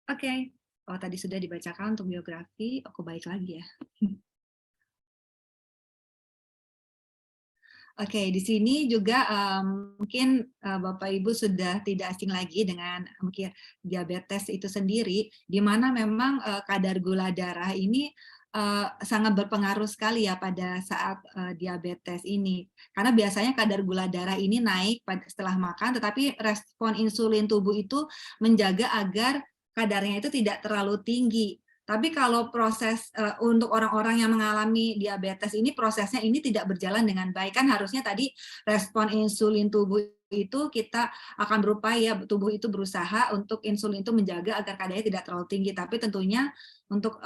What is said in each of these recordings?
Oke. Oh, tadi sudah dibacakan untuk biografi, aku balik lagi ya. Oke, di sini juga mungkin Bapak Ibu sudah tidak asing lagi dengan mungkin diabetes itu sendiri, di mana memang kadar gula darah ini sangat berpengaruh sekali ya pada saat diabetes ini. Karena biasanya kadar gula darah ini naik setelah makan, tetapi respon insulin tubuh itu menjaga agar kadarnya itu tidak terlalu tinggi. Tapi kalau proses untuk orang-orang yang mengalami diabetes ini prosesnya ini tidak berjalan dengan baik, kan harusnya tadi respon insulin tubuh itu kita akan berupaya tubuh itu berusaha untuk insulin itu menjaga agar kadarnya tidak terlalu tinggi. Tapi tentunya untuk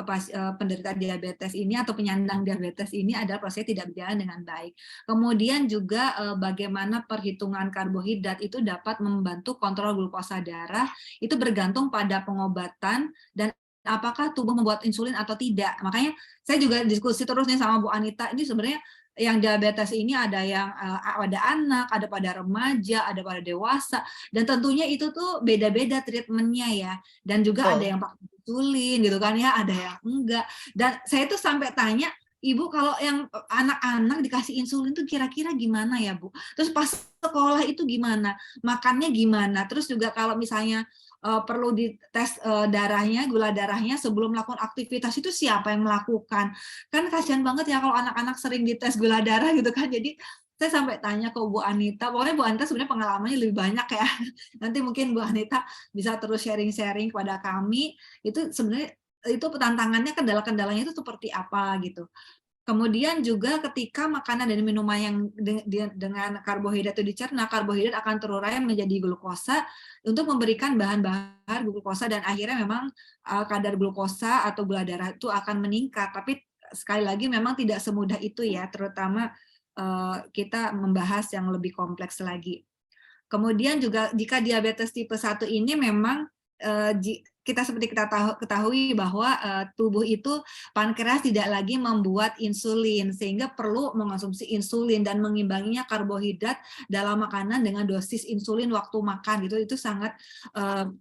penderita diabetes ini atau penyandang diabetes ini adalah prosesnya tidak berjalan dengan baik. Kemudian juga bagaimana perhitungan karbohidrat itu dapat membantu kontrol glukosa darah itu bergantung pada pengobatan dan apakah tubuh membuat insulin atau tidak. Makanya saya juga diskusi terus nih sama Bu Anita, ini sebenarnya yang diabetes ini ada yang ada anak, ada pada remaja, ada pada dewasa, dan tentunya itu tuh beda-beda treatmentnya ya. Dan juga ada Betul. yang pakai insulin gitu kan ya, ada yang enggak. Dan saya tuh sampai tanya, Ibu kalau yang anak-anak dikasih insulin tuh kira-kira gimana ya Bu? Terus pas sekolah itu gimana? Makannya gimana? Terus juga kalau misalnya perlu dites darahnya, gula darahnya sebelum melakukan aktivitas itu siapa yang melakukan? Kan kasihan banget ya kalau anak-anak sering dites gula darah gitu kan. Jadi saya sampai tanya ke Bu Anita, pokoknya Bu Anita sebenarnya pengalamannya lebih banyak ya. Nanti mungkin Bu Anita bisa terus sharing-sharing kepada kami, itu sebenarnya itu tantangannya, kendala-kendalanya itu seperti apa gitu. Kemudian juga ketika makanan dan minuman yang dengan karbohidrat itu dicerna, karbohidrat akan terurai menjadi glukosa untuk memberikan bahan bakar glukosa dan akhirnya memang kadar glukosa atau gula darah itu akan meningkat. Tapi sekali lagi memang tidak semudah itu ya, terutama kita membahas yang lebih kompleks lagi. Kemudian juga jika diabetes tipe 1 ini memang kita seperti kita ketahui bahwa tubuh itu pankreas tidak lagi membuat insulin sehingga perlu mengonsumsi insulin dan mengimbanginya karbohidrat dalam makanan dengan dosis insulin waktu makan gitu, itu sangat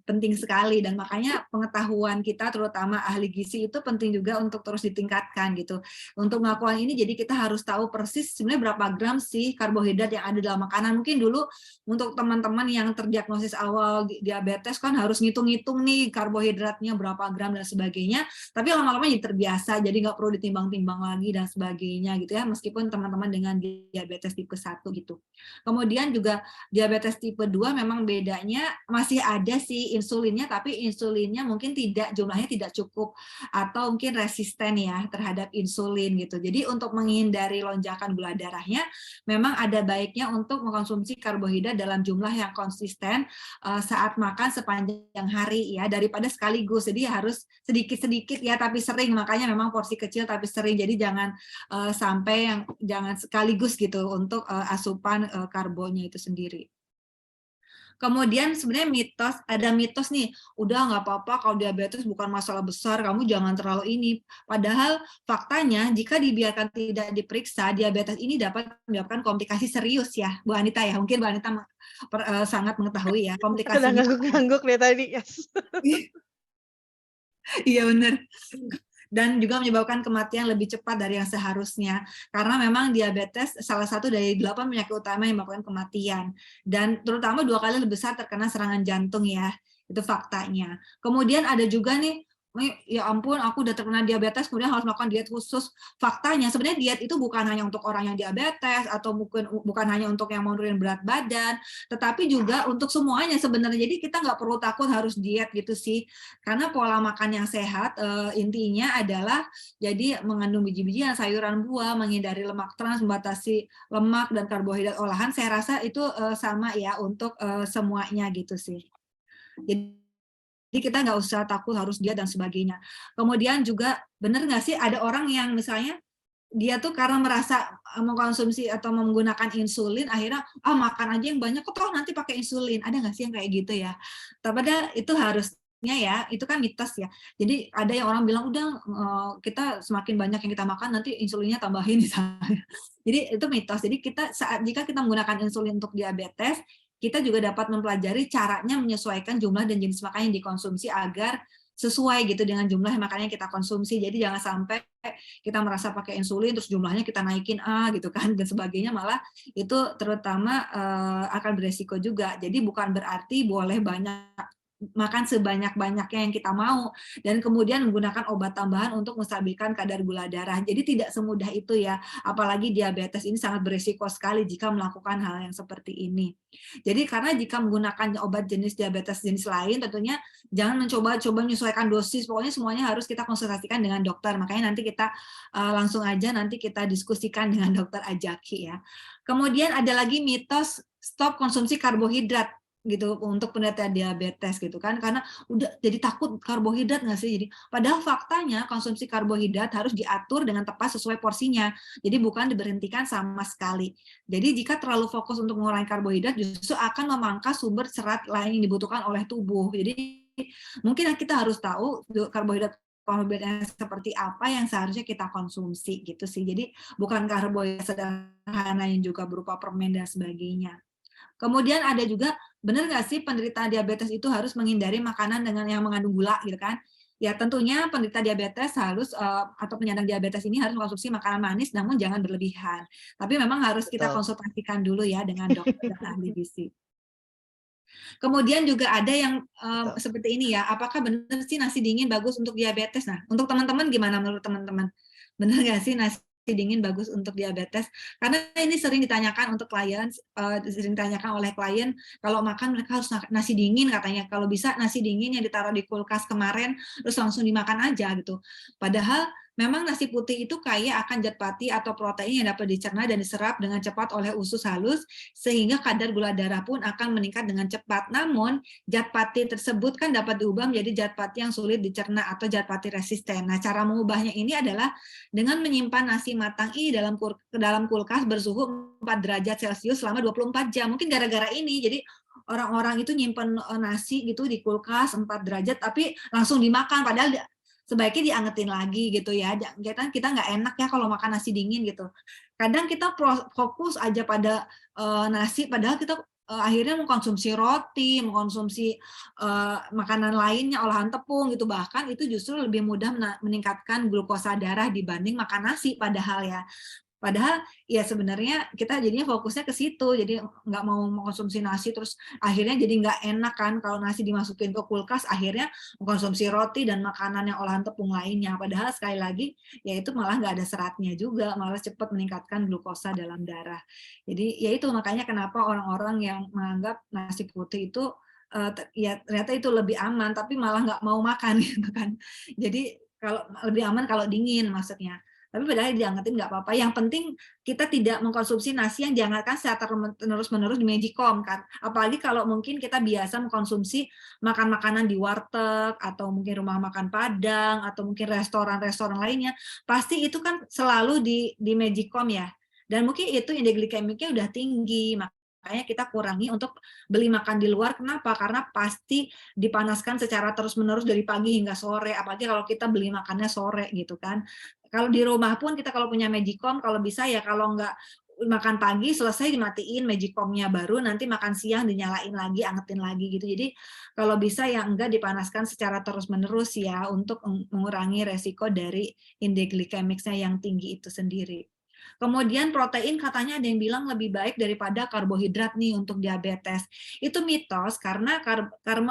penting sekali, dan makanya pengetahuan kita terutama ahli gizi itu penting juga untuk terus ditingkatkan gitu. Untuk melakukan ini jadi kita harus tahu persis sebenarnya berapa gram sih karbohidrat yang ada dalam makanan. Mungkin dulu untuk teman-teman yang terdiagnosis awal diabetes kan harus ngitung-ngitung nih karbohidratnya berapa gram dan sebagainya, tapi lama-lama jadi terbiasa, jadi nggak perlu ditimbang-timbang lagi dan sebagainya gitu ya, meskipun teman-teman dengan diabetes tipe 1 gitu. Kemudian juga diabetes tipe 2 memang bedanya masih ada sih insulinnya, tapi insulinnya mungkin jumlahnya tidak cukup atau mungkin resisten ya terhadap insulin gitu. Jadi untuk menghindari lonjakan gula darahnya memang ada baiknya untuk mengkonsumsi karbohidrat dalam jumlah yang konsisten saat makan sepanjang hari ya, daripada sekaligus. Jadi harus sedikit-sedikit ya tapi sering, makanya memang porsi kecil tapi sering. Jadi jangan jangan sekaligus gitu untuk asupan karbonya itu sendiri. Kemudian sebenarnya ada mitos nih, udah nggak apa-apa kalau diabetes bukan masalah besar, kamu jangan terlalu ini. Padahal faktanya jika dibiarkan tidak diperiksa, diabetes ini dapat menyebabkan komplikasi serius ya, Bu Anita ya. Mungkin Bu Anita sangat mengetahui ya Udah komplikasinya. ngangguk-ngangguk deh tadi, yes. Iya benar. Dan juga menyebabkan kematian lebih cepat dari yang seharusnya. Karena memang diabetes salah satu dari 8 penyakit utama yang menyebabkan kematian. Dan terutama 2 kali lebih besar terkena serangan jantung ya. Itu faktanya. Kemudian ada juga nih, ya ampun aku udah terkena diabetes kemudian harus melakukan diet khusus. Faktanya sebenarnya diet itu bukan hanya untuk orang yang diabetes atau bukan hanya untuk yang mau nurunin berat badan, tetapi juga untuk semuanya sebenarnya. Jadi kita nggak perlu takut harus diet gitu sih. Karena pola makan yang sehat intinya adalah jadi mengandung biji-bijian, sayuran, buah, menghindari lemak trans, membatasi lemak dan karbohidrat olahan. Saya rasa itu sama ya untuk semuanya gitu sih. Jadi kita nggak usah takut harus diet dan sebagainya. Kemudian juga benar nggak sih ada orang yang misalnya dia tuh karena merasa mengkonsumsi atau menggunakan insulin akhirnya makan aja yang banyak kok nanti pakai insulin. Ada nggak sih yang kayak gitu ya? Padahal itu harusnya ya, itu kan mitos ya. Jadi ada yang orang bilang udah kita semakin banyak yang kita makan nanti insulinnya tambahin misalnya. Jadi itu mitos. Jadi jika kita menggunakan insulin untuk diabetes, kita juga dapat mempelajari caranya menyesuaikan jumlah dan jenis makanan yang dikonsumsi agar sesuai gitu dengan jumlah makanan yang kita konsumsi. Jadi jangan sampai kita merasa pakai insulin terus jumlahnya kita naikin gitu kan dan sebagainya, malah itu terutama akan beresiko juga. Jadi bukan berarti boleh makan sebanyak-banyaknya yang kita mau dan kemudian menggunakan obat tambahan untuk menstabilkan kadar gula darah. Jadi tidak semudah itu ya, apalagi diabetes ini sangat beresiko sekali jika melakukan hal yang seperti ini. Jadi karena jika menggunakan obat jenis diabetes jenis lain, tentunya jangan mencoba-coba menyesuaikan dosis, pokoknya semuanya harus kita konsultasikan dengan dokter. Makanya nanti kita langsung aja nanti kita diskusikan dengan dokter Ajaki ya. Kemudian ada lagi mitos stop konsumsi karbohidrat gitu untuk penderita diabetes gitu kan, karena udah jadi takut karbohidrat nggak sih, jadi padahal faktanya konsumsi karbohidrat harus diatur dengan tepat sesuai porsinya, jadi bukan diberhentikan sama sekali. Jadi jika terlalu fokus untuk mengurangi karbohidrat justru akan memangkas sumber serat lain yang dibutuhkan oleh tubuh. Jadi mungkin kita harus tahu karbohidrat yang seperti apa yang seharusnya kita konsumsi gitu sih. Jadi bukan karbohidrat sederhana yang juga berupa permen dan sebagainya. Kemudian ada juga, benar nggak sih penderita diabetes itu harus menghindari makanan dengan yang mengandung gula gitu kan? Ya tentunya penderita diabetes harus atau penyandang diabetes ini harus mengkonsumsi makanan manis namun jangan berlebihan. Tapi memang harus kita Betul. konsultasikan dulu ya dengan dokter dan ahli gizi. Kemudian juga ada yang Betul. seperti ini ya, apakah benar sih nasi dingin bagus untuk diabetes? Nah, untuk teman-teman gimana menurut teman-teman? Benar nggak sih nasi dingin bagus untuk diabetes? Karena ini sering ditanyakan untuk klien, sering ditanyakan oleh klien, kalau makan mereka harus nasi dingin katanya, kalau bisa nasi dingin yang ditaruh di kulkas kemarin, terus langsung dimakan aja gitu. Padahal memang nasi putih itu kaya akan zat pati atau protein yang dapat dicerna dan diserap dengan cepat oleh usus halus, sehingga kadar gula darah pun akan meningkat dengan cepat. Namun, zat pati tersebut kan dapat diubah menjadi zat pati yang sulit dicerna atau zat pati resisten. Nah, cara mengubahnya ini adalah dengan menyimpan nasi matang ini dalam kulkas bersuhu 4 derajat Celcius selama 24 jam. Mungkin gara-gara ini, jadi orang-orang itu nyimpen nasi gitu di kulkas 4 derajat, tapi langsung dimakan, padahal sebaiknya diangetin lagi gitu ya. Kita nggak enak ya kalau makan nasi dingin gitu. Kadang kita fokus aja pada nasi, padahal kita akhirnya mengkonsumsi roti, mengkonsumsi makanan lainnya, olahan tepung gitu. Bahkan itu justru lebih mudah meningkatkan glukosa darah dibanding makan nasi padahal ya. Padahal ya sebenarnya kita jadinya fokusnya ke situ, jadi nggak mau mengkonsumsi nasi, terus akhirnya jadi nggak enak kan kalau nasi dimasukin ke kulkas, akhirnya mengkonsumsi roti dan makanan yang olahan tepung lainnya. Padahal sekali lagi, ya itu malah nggak ada seratnya juga, malah cepat meningkatkan glukosa dalam darah. Jadi ya itu makanya kenapa orang-orang yang menganggap nasi putih itu ya ternyata itu lebih aman, tapi malah nggak mau makan gitu kan. Jadi kalau lebih aman kalau dingin maksudnya. Tapi padahal diangetin nggak apa-apa. Yang penting kita tidak mengkonsumsi nasi yang dihangatkan secara terus-menerus di Magicom kan. Apalagi kalau mungkin kita biasa mengkonsumsi makan makanan di warteg atau mungkin rumah makan Padang atau mungkin restoran-restoran lainnya, pasti itu kan selalu di Magicom ya. Dan mungkin itu indeks glikemiknya udah tinggi. Makanya kita kurangi untuk beli makan di luar. Kenapa? Karena pasti dipanaskan secara terus-menerus dari pagi hingga sore. Apalagi kalau kita beli makannya sore gitu kan. Kalau di rumah pun kita kalau punya Magicom, kalau bisa ya kalau nggak makan pagi selesai dimatiin Magicomnya, baru nanti makan siang dinyalain lagi, angetin lagi gitu. Jadi kalau bisa ya enggak dipanaskan secara terus-menerus ya untuk mengurangi resiko dari indeks glikemiknya yang tinggi itu sendiri. Kemudian protein katanya ada yang bilang lebih baik daripada karbohidrat nih untuk diabetes. Itu mitos karena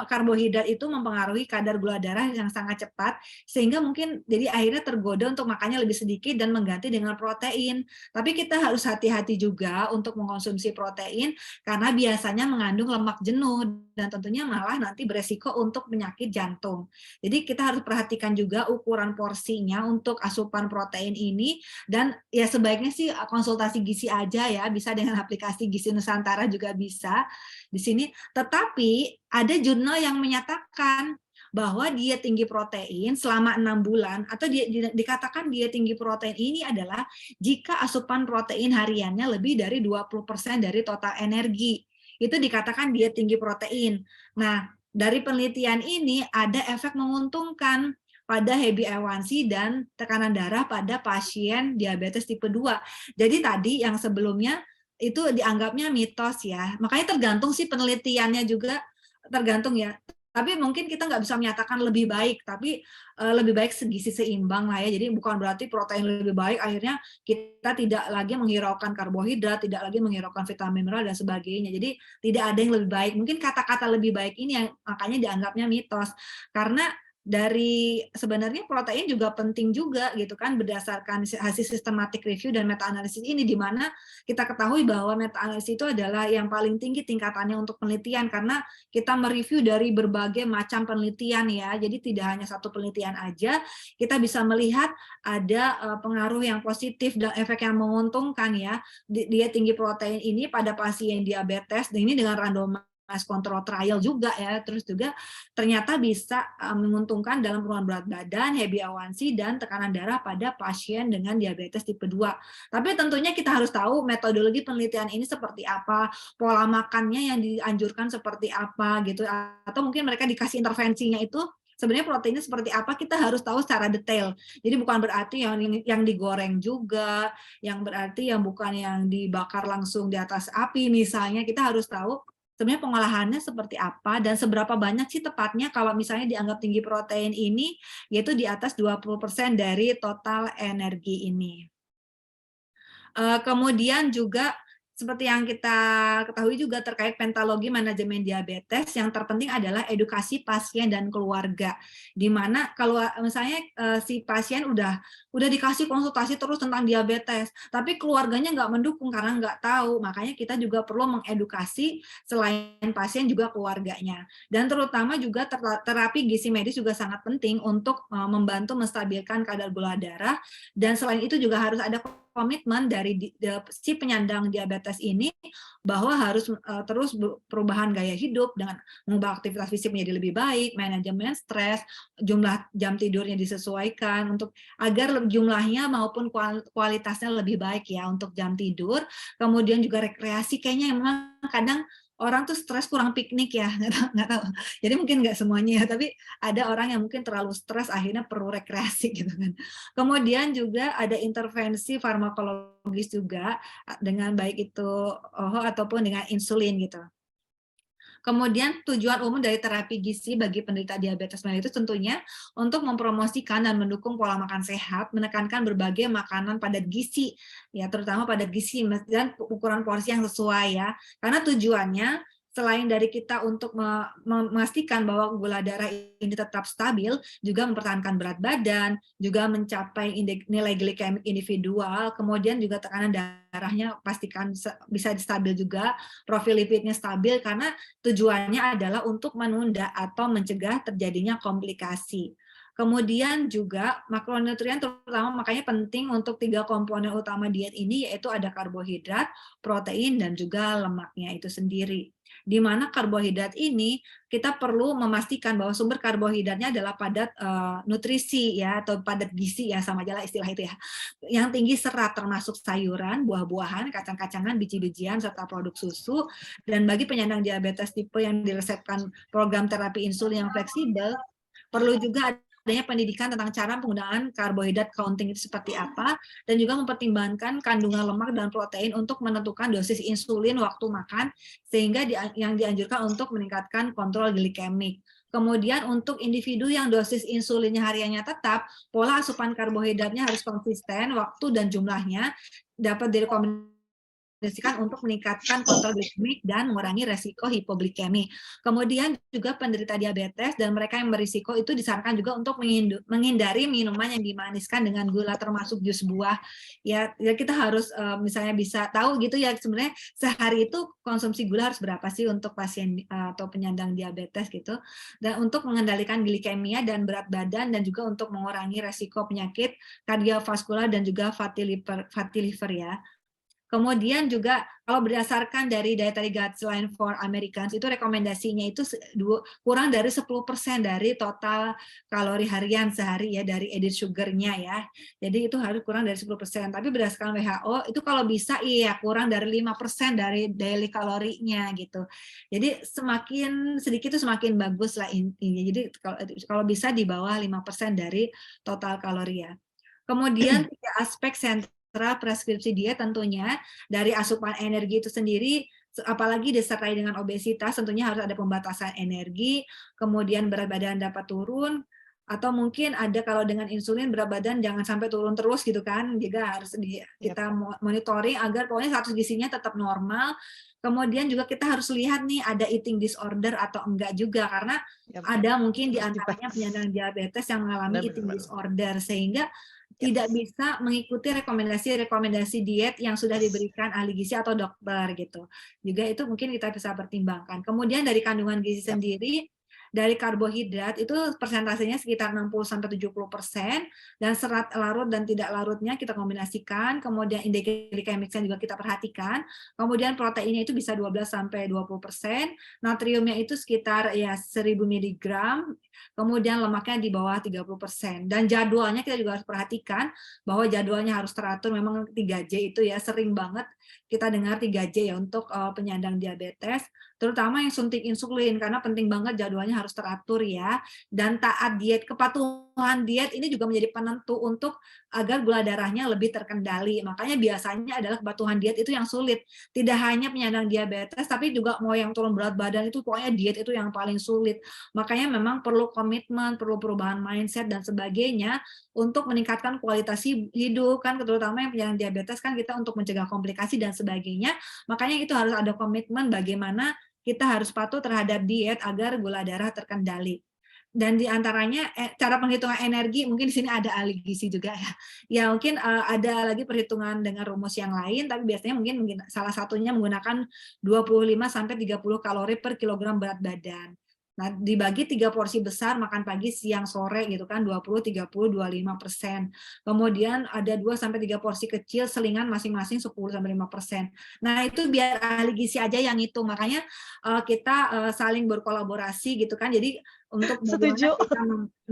karbohidrat itu mempengaruhi kadar gula darah yang sangat cepat sehingga mungkin jadi akhirnya tergoda untuk makannya lebih sedikit dan mengganti dengan protein. Tapi kita harus hati-hati juga untuk mengkonsumsi protein karena biasanya mengandung lemak jenuh dan tentunya malah nanti beresiko untuk penyakit jantung. Jadi kita harus perhatikan juga ukuran porsinya untuk asupan protein ini dan ya sebaiknya sih konsultasi gizi aja ya, bisa dengan aplikasi Gizi Nusantara juga bisa di sini. Tetapi ada jurnal yang menyatakan bahwa diet tinggi protein selama 6 bulan atau dikatakan diet tinggi protein ini adalah jika asupan protein hariannya lebih dari 20% dari total energi. Itu dikatakan diet tinggi protein. Nah, dari penelitian ini ada efek menguntungkan pada HbA1c dan tekanan darah pada pasien diabetes tipe 2. Jadi tadi yang sebelumnya itu dianggapnya mitos ya. Makanya tergantung sih penelitiannya juga, tergantung ya. Tapi mungkin kita nggak bisa menyatakan lebih baik, tapi lebih baik gizi seimbang lah ya. Jadi bukan berarti protein lebih baik, akhirnya kita tidak lagi menghiraukan karbohidrat, tidak lagi menghiraukan vitamin mineral dan sebagainya. Jadi tidak ada yang lebih baik. Mungkin kata-kata lebih baik ini yang makanya dianggapnya mitos. Karena dari sebenarnya protein juga penting juga gitu kan, berdasarkan hasil systematic review dan meta analisis ini, di mana kita ketahui bahwa meta analisis itu adalah yang paling tinggi tingkatannya untuk penelitian, karena kita mereview dari berbagai macam penelitian ya. Jadi tidak hanya satu penelitian aja, kita bisa melihat ada pengaruh yang positif dan efek yang menguntungkan ya. Dia tinggi protein ini pada pasien diabetes, dan ini dengan randomisasi kontrol trial juga ya, terus juga ternyata bisa menguntungkan dalam penurunan berat badan, HbA1c, dan tekanan darah pada pasien dengan diabetes tipe 2. Tapi tentunya kita harus tahu metodologi penelitian ini seperti apa, pola makannya yang dianjurkan seperti apa gitu, atau mungkin mereka dikasih intervensinya itu sebenarnya proteinnya seperti apa, kita harus tahu secara detail. Jadi bukan berarti yang digoreng juga, yang berarti yang bukan yang dibakar langsung di atas api misalnya, kita harus tahu sebenarnya pengolahannya seperti apa dan seberapa banyak sih tepatnya kalau misalnya dianggap tinggi protein ini, yaitu di atas 20% dari total energi ini. Kemudian juga seperti yang kita ketahui juga terkait pentalogi manajemen diabetes, yang terpenting adalah edukasi pasien dan keluarga. Di mana kalau misalnya si pasien udah dikasih konsultasi terus tentang diabetes, tapi keluarganya nggak mendukung karena nggak tahu, makanya kita juga perlu mengedukasi selain pasien juga keluarganya. Dan terutama juga terapi gizi medis juga sangat penting untuk membantu menstabilkan kadar gula darah, dan selain itu juga harus ada komitmen dari si penyandang diabetes ini bahwa harus terus perubahan gaya hidup dengan mengubah aktivitas fisik menjadi lebih baik, manajemen stres, jumlah jam tidurnya disesuaikan untuk agar jumlahnya maupun kualitasnya lebih baik ya untuk jam tidur. Kemudian juga rekreasi, kayaknya memang kadang orang tuh stres kurang piknik ya, nggak tahu. Jadi mungkin nggak semuanya ya, tapi ada orang yang mungkin terlalu stres akhirnya perlu rekreasi gitu kan. Kemudian juga ada intervensi farmakologis juga dengan baik itu OHO ataupun dengan insulin gitu. Kemudian tujuan umum dari terapi gizi bagi penderita diabetes mellitus tentunya untuk mempromosikan dan mendukung pola makan sehat, menekankan berbagai makanan padat gizi, ya terutama padat gizi dan ukuran porsi yang sesuai ya. Karena tujuannya selain dari kita untuk memastikan bahwa gula darah ini tetap stabil, juga mempertahankan berat badan, juga mencapai nilai glikemik individual, kemudian juga tekanan darahnya pastikan bisa stabil juga, profil lipidnya stabil, karena tujuannya adalah untuk menunda atau mencegah terjadinya komplikasi. Kemudian juga makronutrien terutama makanya penting untuk 3 komponen utama diet ini, yaitu ada karbohidrat, protein, dan juga lemaknya itu sendiri. Di mana karbohidrat ini kita perlu memastikan bahwa sumber karbohidratnya adalah padat nutrisi ya, atau padat gizi ya, sama aja lah istilah itu ya. Yang tinggi serat termasuk sayuran, buah-buahan, kacang-kacangan, biji-bijian, serta produk susu. Dan bagi penyandang diabetes tipe yang diresepkan program terapi insulin yang fleksibel, perlu juga adanya pendidikan tentang cara penggunaan karbohidrat counting itu seperti apa, dan juga mempertimbangkan kandungan lemak dan protein untuk menentukan dosis insulin waktu makan, sehingga yang dianjurkan untuk meningkatkan kontrol glikemik. Kemudian untuk individu yang dosis insulinnya hariannya tetap, pola asupan karbohidratnya harus konsisten, waktu dan jumlahnya dapat direkomendasikan untuk meningkatkan kontrol glikemik dan mengurangi resiko hipoglikemi. Kemudian juga penderita diabetes dan mereka yang berisiko itu disarankan juga untuk menghindari minuman yang dimaniskan dengan gula, termasuk jus buah. Ya kita harus misalnya bisa tahu gitu ya, sebenarnya sehari itu konsumsi gula harus berapa sih untuk pasien atau penyandang diabetes gitu. Dan untuk mengendalikan glikemia dan berat badan, dan juga untuk mengurangi resiko penyakit kardiovaskular dan juga fatty liver ya. Kemudian juga kalau berdasarkan dari Dietary Guidelines for Americans, itu rekomendasinya itu kurang dari 10% dari total kalori harian sehari ya, dari added sugar-nya ya. Jadi itu harus kurang dari 10%. Tapi berdasarkan WHO itu kalau bisa iya kurang dari 5% dari daily kalorinya gitu. Jadi semakin sedikit itu semakin bagus lah intinya. Jadi kalau bisa di bawah 5% dari total kalori ya. Kemudian 3 aspek preskripsi diet tentunya dari asupan energi itu sendiri, apalagi disertai dengan obesitas, tentunya harus ada pembatasan energi, kemudian berat badan dapat turun, atau mungkin ada kalau dengan insulin berat badan jangan sampai turun terus gitu kan, juga harus Yap, kita monitoring agar pokoknya status gizinya tetap normal. Kemudian juga kita harus lihat nih ada eating disorder atau enggak juga, karena yap, ada mungkin di harus antaranya dibahas. penyandang diabetes yang mengalami Benar benar eating banget. disorder, sehingga tidak Yes, bisa mengikuti rekomendasi-rekomendasi diet yang sudah yes. diberikan ahli gizi atau dokter gitu. Juga itu mungkin kita bisa pertimbangkan. Kemudian dari kandungan gizi Yap, sendiri, dari karbohidrat itu persentasenya sekitar 60-70%, dan serat larut dan tidak larutnya kita kombinasikan, kemudian indeks glikemiknya juga kita perhatikan, kemudian proteinnya itu bisa 12-20%, natriumnya itu sekitar ya 1000 miligram, kemudian lemaknya di bawah 30%. Dan jadwalnya kita juga harus perhatikan bahwa jadwalnya harus teratur, memang 3J itu ya sering banget kita dengar 3J ya untuk penyandang diabetes, terutama yang suntik insulin, karena penting banget jadwalnya harus teratur ya, dan taat diet. Kepatuhan diet ini juga menjadi penentu untuk agar gula darahnya lebih terkendali. Makanya biasanya adalah kepatuhan diet itu yang sulit. Tidak hanya penyandang diabetes, tapi juga mau yang turun berat badan itu pokoknya diet itu yang paling sulit. Makanya memang perlu komitmen, perlu perubahan mindset dan sebagainya untuk meningkatkan kualitas hidup kan, terutama yang penyandang diabetes kan kita untuk mencegah komplikasi dan sebagainya. Makanya itu harus ada komitmen bagaimana kita harus patuh terhadap diet agar gula darah terkendali. Dan di antaranya cara penghitungan energi mungkin di sini ada ahli gizi juga ya. Ya mungkin ada lagi perhitungan dengan rumus yang lain, tapi biasanya mungkin salah satunya menggunakan 25 sampai 30 kalori per kilogram berat badan. Nah, dibagi 3 porsi besar makan pagi, siang, sore gitu kan, 20, 30, 25%. Kemudian ada 2 sampai 3 porsi kecil selingan masing-masing 10 sampai 5%. Nah, itu biar ahli gizi aja yang hitung. Makanya kita saling berkolaborasi gitu kan. Jadi untuk bagaimana Setuju. kita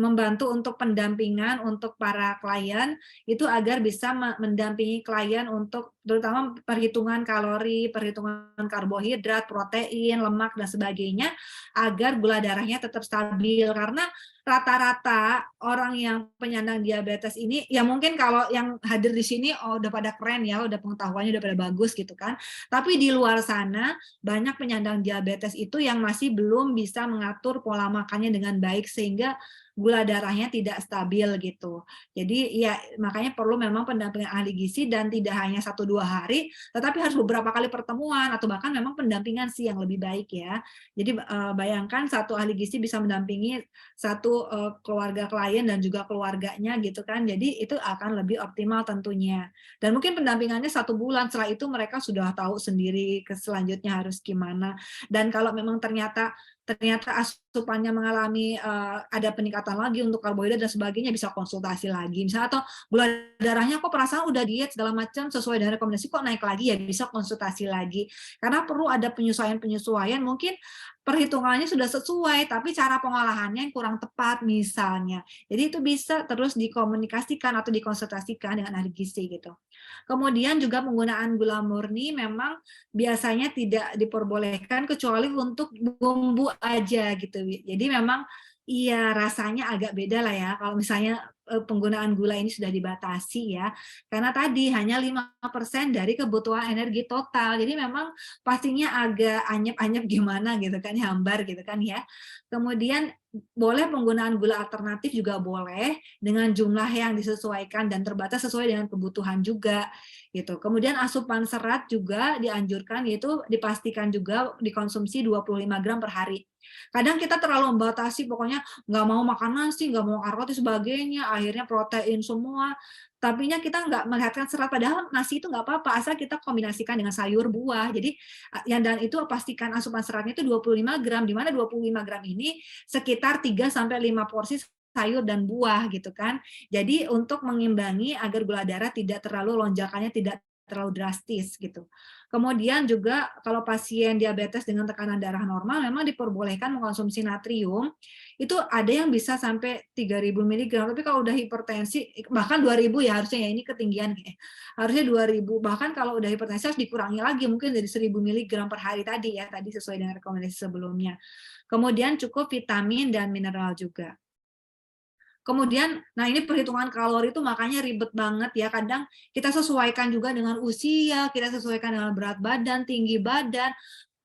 membantu untuk pendampingan untuk para klien itu agar bisa mendampingi klien untuk terutama perhitungan kalori, perhitungan karbohidrat, protein, lemak dan sebagainya agar gula darahnya tetap stabil, karena rata-rata orang yang penyandang diabetes ini ya mungkin kalau yang hadir di sini udah pada keren ya, udah pengetahuannya udah pada bagus gitu kan. Tapi di luar sana banyak penyandang diabetes itu yang masih belum bisa mengatur pola makannya dengan baik sehingga gula darahnya tidak stabil gitu. Jadi ya makanya perlu memang pendampingan ahli gizi dan tidak hanya 1-2 hari, tetapi harus beberapa kali pertemuan atau bahkan memang pendampingan sih yang lebih baik ya. Jadi bayangkan satu ahli gizi bisa mendampingi satu keluarga klien dan juga keluarganya gitu kan. Jadi itu akan lebih optimal tentunya. Dan mungkin pendampingannya 1 bulan, setelah itu mereka sudah tahu sendiri ke selanjutnya harus gimana. Dan kalau memang ternyata asupannya mengalami ada peningkatan lagi untuk karbohidrat dan sebagainya, bisa konsultasi lagi. Misalnya atau gula darahnya kok perasaan udah diet segala macam sesuai dengan rekomendasi kok naik lagi, ya bisa konsultasi lagi. Karena perlu ada penyesuaian-penyesuaian, mungkin perhitungannya sudah sesuai tapi cara pengolahannya yang kurang tepat misalnya. Jadi itu bisa terus dikomunikasikan atau dikonsultasikan dengan ahli gizi gitu. Kemudian juga penggunaan gula murni memang biasanya tidak diperbolehkan kecuali untuk bumbu aja gitu. Jadi memang iya rasanya agak beda lah ya kalau misalnya penggunaan gula ini sudah dibatasi ya. Karena tadi hanya 5% dari kebutuhan energi total. Jadi memang pastinya agak anyep-anyep gimana gitu kan, hambar gitu kan ya. Kemudian boleh penggunaan gula alternatif juga boleh dengan jumlah yang disesuaikan dan terbatas sesuai dengan kebutuhan juga gitu. Kemudian asupan serat juga dianjurkan yaitu dipastikan juga dikonsumsi 25 gram per hari. Kadang kita terlalu membatasi, pokoknya nggak mau makan nasi, nggak mau karbo dan sebagainya, akhirnya protein semua. Tapinya kita nggak melihatkan serat, padahal nasi itu nggak apa-apa, asal kita kombinasikan dengan sayur, buah. Jadi yang dan itu pastikan asupan seratnya itu 25 gram, di mana 25 gram ini sekitar 3 sampai 5 porsi sayur dan buah gitu kan. Jadi untuk mengimbangi agar gula darah tidak terlalu lonjakannya tidak terlalu drastis gitu. Kemudian juga kalau pasien diabetes dengan tekanan darah normal memang diperbolehkan mengkonsumsi natrium. Itu ada yang bisa sampai 3000 miligram, tapi kalau udah hipertensi bahkan 2000 ya harusnya ya, ini ketinggian harusnya 2000, bahkan kalau udah hipertensi harus dikurangi lagi mungkin dari 1000 miligram per hari tadi ya, tadi sesuai dengan rekomendasi sebelumnya. Kemudian cukup vitamin dan mineral juga. Kemudian, nah ini perhitungan kalori itu makanya ribet banget ya, kadang kita sesuaikan juga dengan usia, kita sesuaikan dengan berat badan, tinggi badan,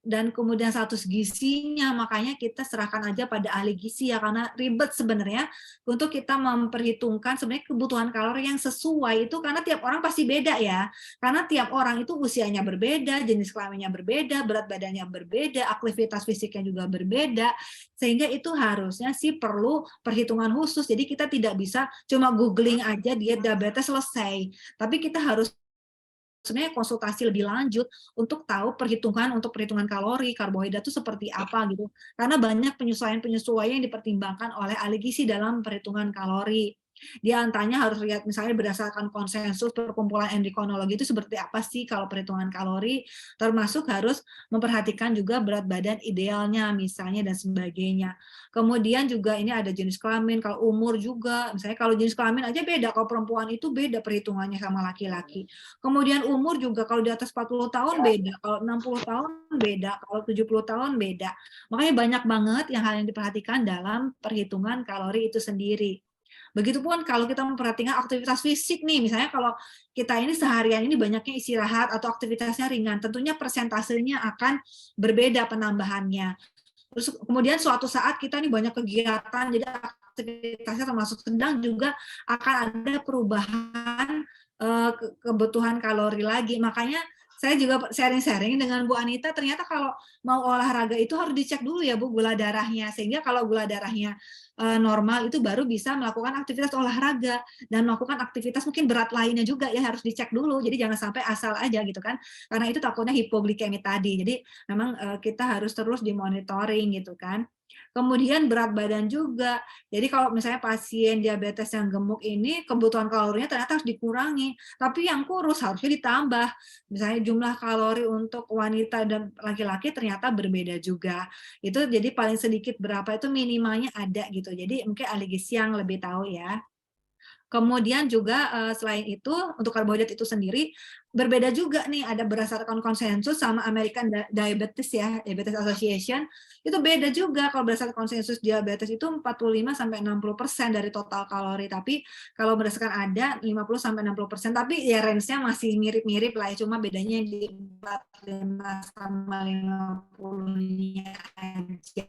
dan kemudian status gizinya, makanya kita serahkan aja pada ahli gizi ya, karena ribet sebenarnya untuk kita memperhitungkan sebenarnya kebutuhan kalori yang sesuai itu, karena tiap orang pasti beda ya, karena tiap orang itu usianya berbeda, jenis kelaminnya berbeda, berat badannya berbeda, aktivitas fisiknya juga berbeda, sehingga itu harusnya sih perlu perhitungan khusus, jadi kita tidak bisa cuma googling aja diet diabetes selesai, tapi kita harus sebenarnya konsultasi lebih lanjut untuk tahu untuk perhitungan kalori, karbohidrat itu seperti apa gitu. Karena banyak penyesuaian-penyesuaian yang dipertimbangkan oleh ahli gizi dalam perhitungan kalori. Di antaranya harus lihat misalnya berdasarkan konsensus perkumpulan endokrinologi itu seperti apa sih kalau perhitungan kalori, termasuk harus memperhatikan juga berat badan idealnya misalnya dan sebagainya. Kemudian juga ini ada jenis kelamin, kalau umur juga, misalnya kalau jenis kelamin aja beda, kalau perempuan itu beda perhitungannya sama laki-laki. Kemudian umur juga kalau di atas 40 tahun beda, kalau 60 tahun beda, kalau 70 tahun beda. Makanya banyak banget hal yang diperhatikan dalam perhitungan kalori itu sendiri. Begitupun kalau kita memperhatikan aktivitas fisik nih, misalnya kalau kita ini seharian ini banyaknya istirahat atau aktivitasnya ringan, tentunya persentasenya akan berbeda penambahannya. Terus kemudian suatu saat kita nih banyak kegiatan, jadi aktivitasnya termasuk sedang juga akan ada perubahan kebutuhan kalori lagi. Makanya saya juga sharing-sharing dengan Bu Anita, ternyata kalau mau olahraga itu harus dicek dulu ya Bu gula darahnya, sehingga kalau gula darahnya normal itu baru bisa melakukan aktivitas olahraga dan melakukan aktivitas mungkin berat lainnya juga ya harus dicek dulu. Jadi jangan sampai asal aja gitu kan, karena itu takutnya hipoglikemi tadi. Jadi memang kita harus terus dimonitoring gitu kan. Kemudian berat badan juga. Jadi kalau misalnya pasien diabetes yang gemuk ini kebutuhan kalorinya ternyata harus dikurangi, tapi yang kurus harusnya ditambah. Misalnya jumlah kalori untuk wanita dan laki-laki ternyata berbeda juga. Itu jadi paling sedikit berapa itu minimalnya ada gitu. Jadi mungkin ahli gizi yang lebih tahu ya. Kemudian juga selain itu untuk karbohidrat itu sendiri berbeda juga nih, ada berdasarkan konsensus sama American Diabetes ya, Diabetes Association, itu beda juga kalau berdasarkan konsensus diabetes itu 45 sampai 60% dari total kalori, tapi kalau berdasarkan ada 50 sampai 60%, tapi ya range-nya masih mirip-mirip lah ya, cuma bedanya di 45 sama 50-nya aja.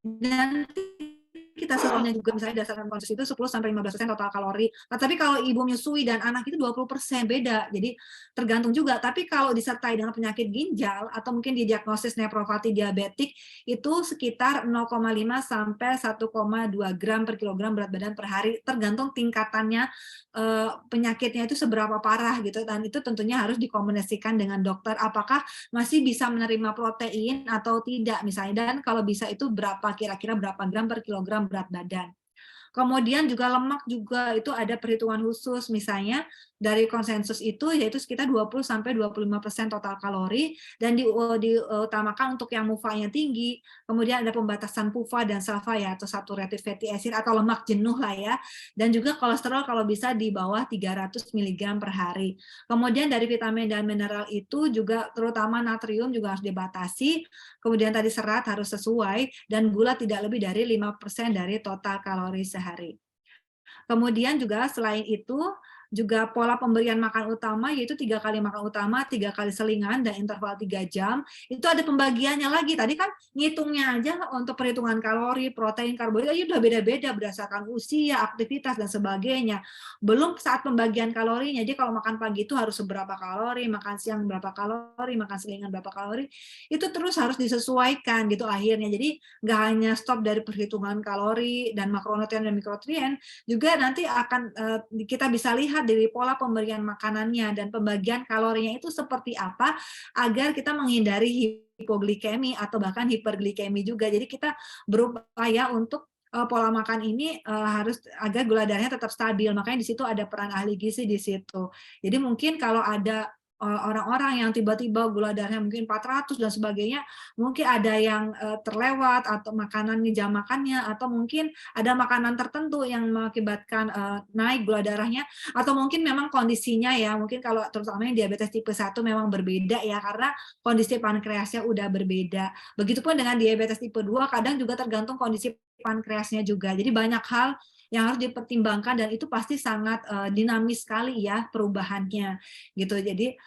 Dan kita serunya juga misalnya berdasarkan konsensus itu 10 sampai 15% total kalori. Nah, tapi kalau ibu menyusui dan anak itu 20% beda. Jadi tergantung juga. Tapi kalau disertai dengan penyakit ginjal atau mungkin didiagnosis nefropati diabetik itu sekitar 0,5 sampai 1,2 gram per kilogram berat badan per hari tergantung tingkatannya penyakitnya itu seberapa parah gitu, dan itu tentunya harus dikomunikasikan dengan dokter apakah masih bisa menerima protein atau tidak misalnya, dan kalau bisa itu kira-kira berapa gram per kilogram berat badan. Kemudian juga lemak juga itu ada perhitungan khusus, misalnya dari konsensus itu yaitu sekitar 20 sampai 25% total kalori dan diutamakan untuk yang MUFA-nya tinggi. Kemudian ada pembatasan PUFA dan SAFA ya, atau saturated fatty acid atau lemak jenuh lah ya. Dan juga kolesterol kalau bisa di bawah 300 mg per hari. Kemudian dari vitamin dan mineral itu juga terutama natrium juga harus dibatasi. Kemudian tadi serat harus sesuai dan gula tidak lebih dari 5% dari total kalori sehari. Kemudian juga selain itu, juga pola pemberian makan utama yaitu 3 kali makan utama, 3 kali selingan, dan interval 3 jam. Itu ada pembagiannya lagi. Tadi kan ngitungnya aja untuk perhitungan kalori, protein, karbohidrat, udah beda-beda berdasarkan usia, aktivitas, dan sebagainya. Belum saat pembagian kalorinya. Jadi kalau makan pagi itu harus seberapa kalori, makan siang berapa kalori, makan selingan berapa kalori. Itu terus harus disesuaikan gitu akhirnya. Jadi nggak hanya stop dari perhitungan kalori dan makronutrien dan mikronutrien, juga nanti akan kita bisa lihat dari pola pemberian makanannya dan pembagian kalorinya itu seperti apa agar kita menghindari hipoglikemi atau bahkan hiperglikemi juga. Jadi kita berupaya untuk pola makan ini harus agar gula darahnya tetap stabil. Makanya di situ ada peran ahli gizi di situ. Jadi mungkin kalau ada orang-orang yang tiba-tiba gula darahnya mungkin 400 dan sebagainya, mungkin ada yang terlewat atau makanannya jam makannya, atau mungkin ada makanan tertentu yang mengakibatkan naik gula darahnya, atau mungkin memang kondisinya ya, mungkin kalau terutama yang diabetes tipe 1 memang berbeda ya, karena kondisi pankreasnya udah berbeda. Begitupun dengan diabetes tipe 2, kadang juga tergantung kondisi pankreasnya juga. Jadi banyak hal yang harus dipertimbangkan dan itu pasti sangat dinamis sekali ya perubahannya gitu. Jadi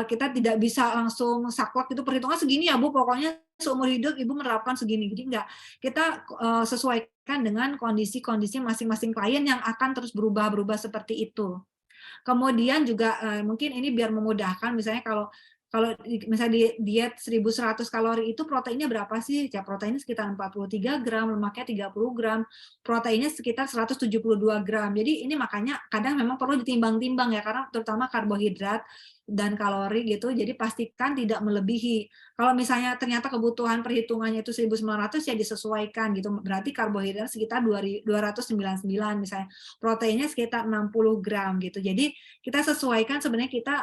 kita tidak bisa langsung saklek itu perhitungan segini ya Bu, pokoknya seumur hidup Ibu menerapkan segini. Jadi enggak, kita sesuaikan dengan kondisi-kondisi masing-masing klien yang akan terus berubah-berubah seperti itu. Kemudian juga mungkin ini biar memudahkan misalnya kalau kalau misalnya di diet 1.100 kalori itu proteinnya berapa sih? Ya proteinnya sekitar 43 gram, lemaknya 30 gram, proteinnya sekitar 172 gram. Jadi ini makanya kadang memang perlu ditimbang-timbang ya, karena terutama karbohidrat dan kalori gitu, jadi pastikan tidak melebihi. Kalau misalnya ternyata kebutuhan perhitungannya itu 1.900 ya disesuaikan gitu, berarti karbohidrat sekitar 299 misalnya, proteinnya sekitar 60 gram gitu. Jadi kita sesuaikan sebenarnya kita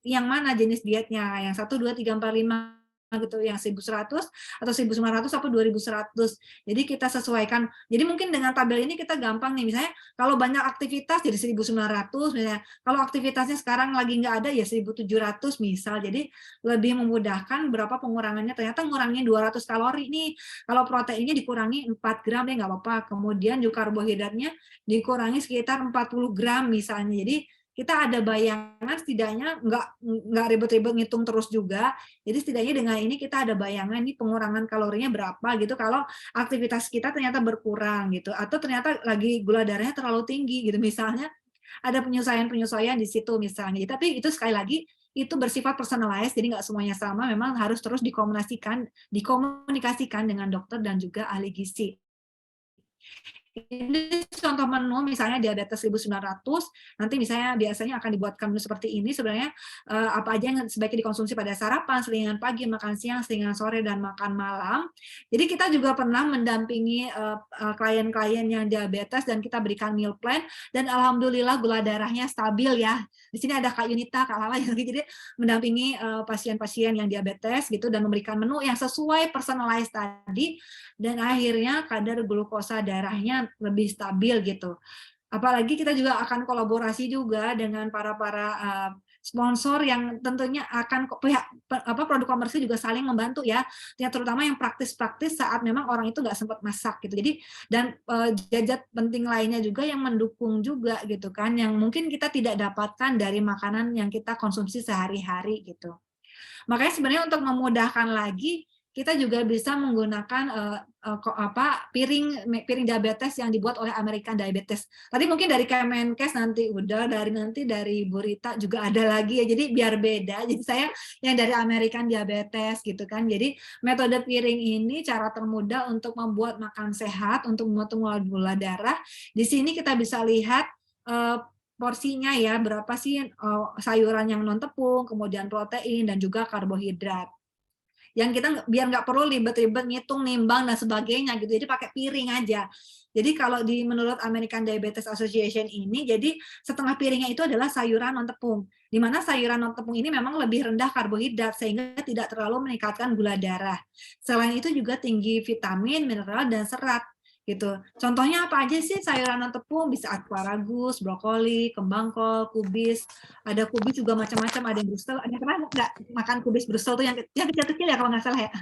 yang mana jenis dietnya, yang 1, 2, 3, 4, 5 gitu, yang 1.100 atau 1.900 atau 2.100. Jadi kita sesuaikan. Jadi mungkin dengan tabel ini kita gampang nih, misalnya kalau banyak aktivitas jadi 1.900 misalnya, kalau aktivitasnya sekarang lagi nggak ada ya 1.700 misal. Jadi lebih memudahkan berapa pengurangannya, ternyata ngurangin 200 kalori nih, kalau proteinnya dikurangi 4 gram deh nggak apa-apa, kemudian juga karbohidratnya dikurangi sekitar 40 gram misalnya. Jadi kita ada bayangan setidaknya nggak ribet-ribet ngitung terus juga. Jadi setidaknya dengan ini kita ada bayangan nih pengurangan kalorinya berapa gitu kalau aktivitas kita ternyata berkurang gitu, atau ternyata lagi gula darahnya terlalu tinggi gitu misalnya, ada penyesuaian-penyesuaian di situ misalnya. Tapi itu sekali lagi itu bersifat personalized, jadi nggak semuanya sama, memang harus terus dikomunikasikan dengan dokter dan juga ahli gizi. Ini contoh menu misalnya diabetes 1.900, nanti misalnya biasanya akan dibuatkan menu seperti ini sebenarnya apa aja yang sebaiknya dikonsumsi pada sarapan, selingan pagi, makan siang, selingan sore, dan makan malam. Jadi kita juga pernah mendampingi klien-klien yang diabetes dan kita berikan meal plan dan alhamdulillah gula darahnya stabil ya. Di sini ada Kak Yunita, Kak Lala yang jadi mendampingi pasien-pasien yang diabetes gitu dan memberikan menu yang sesuai personalized tadi dan akhirnya kadar glukosa darahnya lebih stabil gitu. Apalagi kita juga akan kolaborasi juga dengan para sponsor yang tentunya akan pihak produk komersil juga saling membantu ya, terutama yang praktis-praktis saat memang orang itu nggak sempat masak gitu. Jadi dan zat penting lainnya juga yang mendukung juga gitu kan, yang mungkin kita tidak dapatkan dari makanan yang kita konsumsi sehari-hari gitu. Makanya sebenarnya untuk memudahkan lagi, kita juga bisa menggunakan piring diabetes yang dibuat oleh American Diabetes. Tadi mungkin dari Kemenkes nanti udah, dari Bu Rita juga ada lagi ya. Jadi biar beda. Jadi saya yang dari American Diabetes gitu kan. Jadi metode piring ini cara termudah untuk membuat makan sehat, untuk memotong gula darah. Di sini kita bisa lihat porsinya ya, berapa sih sayuran yang non tepung, kemudian protein dan juga karbohidrat. Yang kita biar nggak perlu ribet-ribet ngitung, nimbang dan sebagainya gitu. Jadi pakai piring aja. Jadi kalau menurut American Diabetes Association ini, jadi setengah piringnya itu adalah sayuran non tepung. Di mana sayuran non tepung ini memang lebih rendah karbohidrat sehingga tidak terlalu meningkatkan gula darah. Selain itu juga tinggi vitamin, mineral dan serat gitu. Contohnya apa aja sih sayuran non tepung? Bisa asparagus, brokoli, kembang kol, kubis. Ada kubis juga macam-macam, ada yang Brussels. Ada pernah nggak makan kubis Brussels tuh yang kecil-kecil ya kalau nggak salah ya?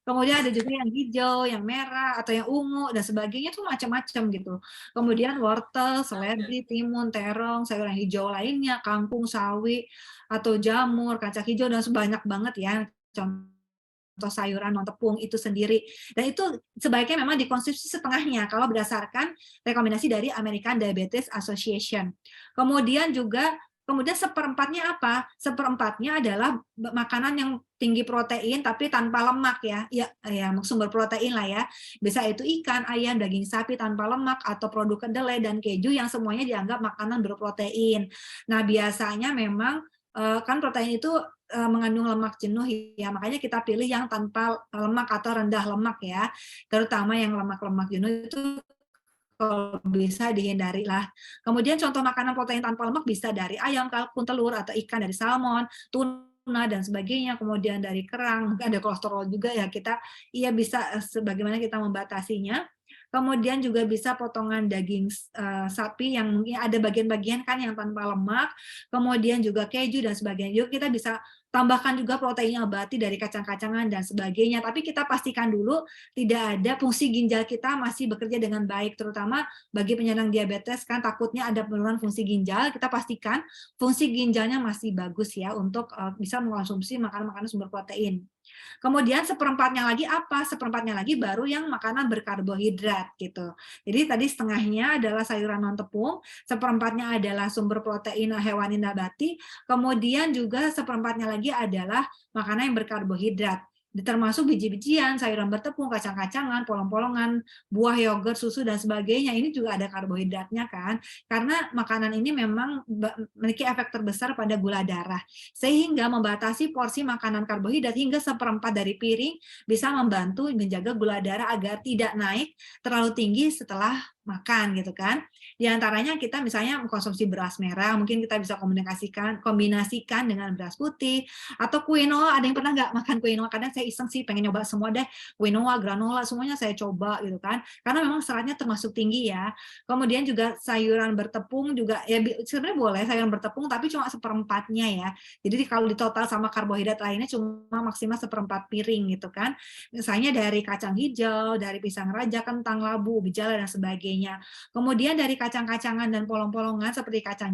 Kemudian ada juga yang hijau, yang merah, atau yang ungu, dan sebagainya tuh macam-macam gitu. Kemudian wortel, seledri, timun, terong, sayuran hijau lainnya, kangkung, sawi, atau jamur, kacang hijau, dan sebanyak banget ya. Contoh sayuran non tepung itu sendiri. Dan itu sebaiknya memang dikonsumsi setengahnya kalau berdasarkan rekomendasi dari American Diabetes Association. Kemudian seperempatnya apa? Seperempatnya adalah makanan yang tinggi protein tapi tanpa lemak ya. Ya sumber protein lah ya. Bisa itu ikan, ayam, daging sapi tanpa lemak atau produk kedelai dan keju yang semuanya dianggap makanan berprotein. Nah, biasanya memang kan protein itu mengandung lemak jenuh ya, makanya kita pilih yang tanpa lemak atau rendah lemak ya, terutama yang lemak-lemak jenuh itu kalau bisa dihindari lah. Kemudian contoh makanan protein tanpa lemak bisa dari ayam, kalkun, telur, atau ikan dari salmon, tuna, dan sebagainya, kemudian dari kerang, mungkin ada kolesterol juga ya, kita bisa sebagaimana kita membatasinya. kemudian juga bisa potongan daging sapi yang mungkin ada bagian-bagian kan yang tanpa lemak, kemudian juga keju dan sebagainya. Juga kita bisa tambahkan juga protein nabati dari kacang-kacangan dan sebagainya. Tapi kita pastikan dulu tidak ada fungsi ginjal kita masih bekerja dengan baik, terutama bagi penyandang diabetes kan takutnya ada penurunan fungsi ginjal. Kita pastikan fungsi ginjalnya masih bagus ya untuk bisa mengkonsumsi makanan-makanan sumber protein. Kemudian seperempatnya lagi apa? Seperempatnya lagi baru yang makanan berkarbohidrat gitu. Jadi tadi setengahnya adalah sayuran non tepung, seperempatnya adalah sumber protein hewani nabati, kemudian juga seperempatnya lagi adalah makanan yang berkarbohidrat. Termasuk biji-bijian, sayuran bertepung, kacang-kacangan, polong-polongan, buah, yogurt, susu, dan sebagainya. Ini juga ada karbohidratnya kan. Karena makanan ini memang memiliki efek terbesar pada gula darah. Sehingga membatasi porsi makanan karbohidrat hingga seperempat dari piring bisa membantu menjaga gula darah agar tidak naik terlalu tinggi setelah makan gitu kan. Di antaranya kita misalnya mengkonsumsi beras merah, mungkin kita bisa kombinasikan dengan beras putih atau quinoa. Ada yang pernah nggak makan quinoa? Kadang saya iseng sih pengen nyoba semua deh, quinoa, granola, semuanya saya coba gitu kan. Karena memang seratnya termasuk tinggi ya. Kemudian juga sayuran bertepung juga ya sebenarnya boleh sayuran bertepung tapi cuma seperempatnya ya. Jadi kalau di total sama karbohidrat lainnya cuma maksimal seperempat piring gitu kan. Misalnya dari kacang hijau, dari pisang raja, kentang, labu, bijala dan sebagainya. Kemudian dari kacang-kacangan dan polong-polongan seperti kacang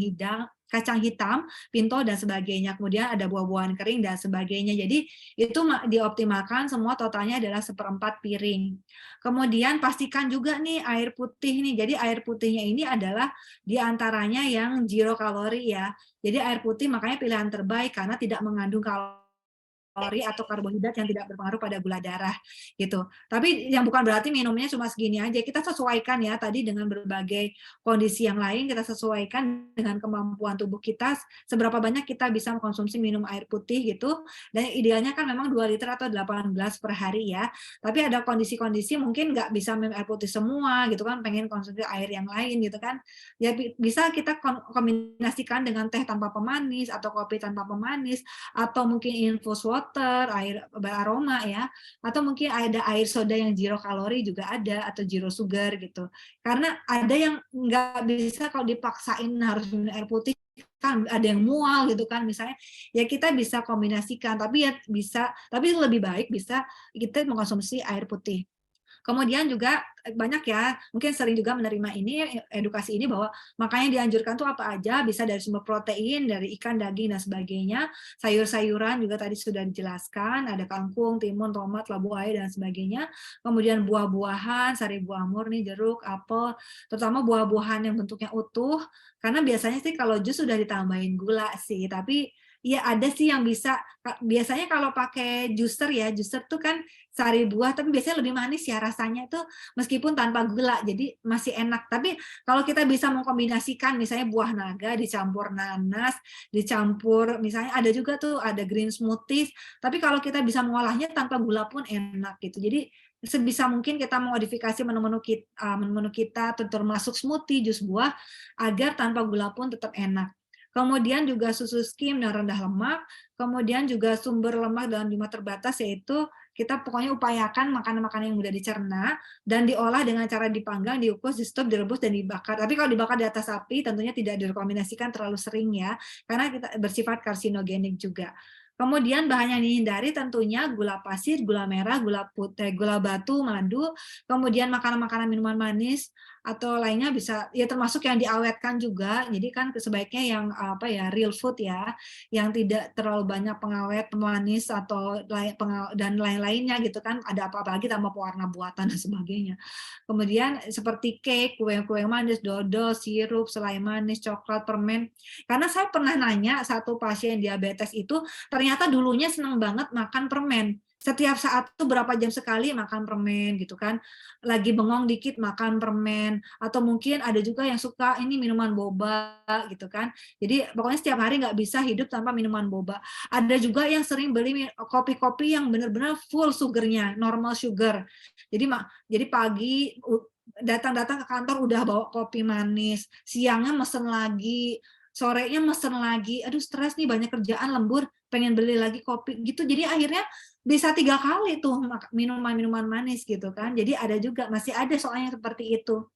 hitam, pinto dan sebagainya. Kemudian ada buah-buahan kering dan sebagainya. Jadi itu dioptimalkan semua totalnya adalah seperempat piring. Kemudian pastikan juga nih air putih nih. Jadi air putihnya ini adalah diantaranya yang zero kalori ya. Jadi air putih makanya pilihan terbaik karena tidak mengandung kalori atau karbohidrat yang tidak berpengaruh pada gula darah gitu. Tapi yang bukan berarti minumnya cuma segini aja. Kita sesuaikan ya tadi dengan berbagai kondisi yang lain, kita sesuaikan dengan kemampuan tubuh kita seberapa banyak kita bisa mengkonsumsi minum air putih gitu. Dan idealnya kan memang 2 liter atau 8 gelas per hari ya. Tapi ada kondisi-kondisi mungkin nggak bisa minum air putih semua gitu kan, pengen konsumsi air yang lain gitu kan. Ya bisa kita kombinasikan dengan teh tanpa pemanis atau kopi tanpa pemanis atau mungkin infus water, air beraroma ya, atau mungkin ada air soda yang zero kalori juga ada atau zero sugar gitu. Karena ada yang nggak bisa kalau dipaksain harus minum air putih kan ada yang mual gitu kan misalnya ya kita bisa kombinasikan tapi ya bisa tapi lebih baik bisa kita mengkonsumsi air putih. Kemudian juga banyak ya, mungkin sering juga menerima ini edukasi ini bahwa makanya dianjurkan tuh apa aja, bisa dari sumber protein, dari ikan, daging dan sebagainya. Sayur-sayuran juga tadi sudah dijelaskan, ada kangkung, timun, tomat, labu air dan sebagainya. Kemudian buah-buahan, sari buah murni, jeruk, apel, terutama buah-buahan yang bentuknya utuh. Karena biasanya sih kalau jus sudah ditambahin gula sih, tapi ya ada sih yang bisa biasanya kalau pakai juicer ya, juicer tuh kan sari buah tapi biasanya lebih manis ya rasanya tuh meskipun tanpa gula jadi masih enak. Tapi kalau kita bisa mengkombinasikan misalnya buah naga dicampur nanas, dicampur misalnya ada juga tuh ada green smoothies, tapi kalau kita bisa mengolahnya tanpa gula pun enak gitu. Jadi sebisa mungkin kita modifikasi menu-menu kita termasuk smoothie, jus buah agar tanpa gula pun tetap enak. Kemudian juga susu skim dan rendah lemak, kemudian juga sumber lemak dalam jumlah terbatas yaitu kita pokoknya upayakan makanan-makanan yang mudah dicerna dan diolah dengan cara dipanggang, dikukus, di stop, direbus dan dibakar. Tapi kalau dibakar di atas api tentunya tidak direkomendasikan terlalu sering ya, karena kita bersifat karsinogenik juga. Kemudian bahan yang dihindari tentunya gula pasir, gula merah, gula putih, gula batu, madu, kemudian makanan-makanan minuman manis atau lainnya bisa ya termasuk yang diawetkan juga. Jadi kan sebaiknya yang apa ya real food ya, yang tidak terlalu banyak pengawet, pemanis atau dan lain-lainnya gitu kan. Ada apa-apa lagi tambah pewarna buatan dan sebagainya. Kemudian seperti cake, kue-kue manis, dodol, sirup, selai manis, coklat, permen. Karena saya pernah nanya satu pasien diabetes itu ternyata dulunya senang banget makan permen. Setiap saat tuh berapa jam sekali makan permen gitu kan. Lagi bengong dikit makan permen atau mungkin ada juga yang suka ini minuman boba gitu kan. Jadi pokoknya setiap hari nggak bisa hidup tanpa minuman boba. Ada juga yang sering beli kopi-kopi yang benar-benar full sugarnya, normal sugar. Jadi pagi datang-datang ke kantor udah bawa kopi manis, siangnya mesen lagi, sorenya mesen lagi, aduh stres nih banyak kerjaan lembur, pengen beli lagi kopi gitu. Jadi akhirnya bisa 3 kali tuh minuman-minuman manis gitu kan. Jadi ada juga, masih ada soalnya seperti itu.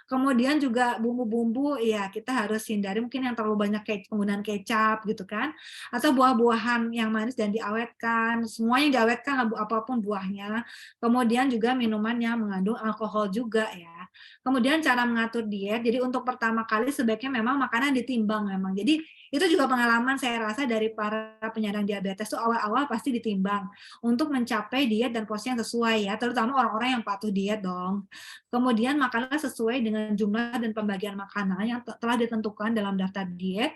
Kemudian juga bumbu-bumbu, ya kita harus hindari mungkin yang terlalu banyak penggunaan kecap gitu kan, atau buah-buahan yang manis dan diawetkan, semuanya diawetkan lah apapun buahnya. Kemudian juga minuman yang mengandung alkohol juga ya. Kemudian cara mengatur diet, jadi untuk pertama kali sebaiknya memang makanan ditimbang memang. Jadi itu juga pengalaman saya rasa dari para penyandang diabetes tuh awal-awal pasti ditimbang untuk mencapai diet dan porsi yang sesuai ya, terutama orang-orang yang patuh diet dong. Kemudian makanlah sesuai dengan jumlah dan pembagian makanan yang telah ditentukan dalam daftar diet.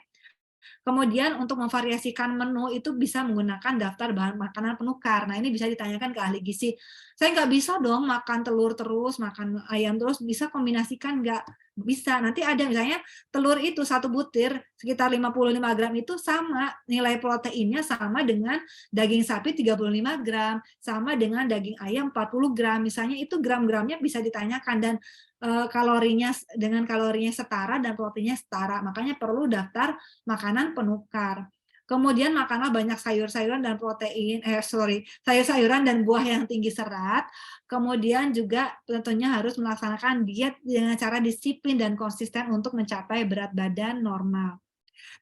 Kemudian untuk memvariasikan menu itu bisa menggunakan daftar bahan makanan penukar. Nah, ini bisa ditanyakan ke ahli gizi. Saya nggak bisa dong makan telur terus, makan ayam terus, bisa kombinasikan nggak? Bisa. Nanti ada misalnya telur itu 1 butir sekitar 55 gram itu sama nilai proteinnya sama dengan daging sapi 35 gram, sama dengan daging ayam 40 gram. Misalnya itu gram-gramnya bisa ditanyakan dan kalorinya dengan kalorinya setara dan proteinnya setara. Makanya perlu daftar makanan penukar. Kemudian makanlah banyak sayur-sayuran dan sayur-sayuran dan buah yang tinggi serat. Kemudian juga tentunya harus melaksanakan diet dengan cara disiplin dan konsisten untuk mencapai berat badan normal.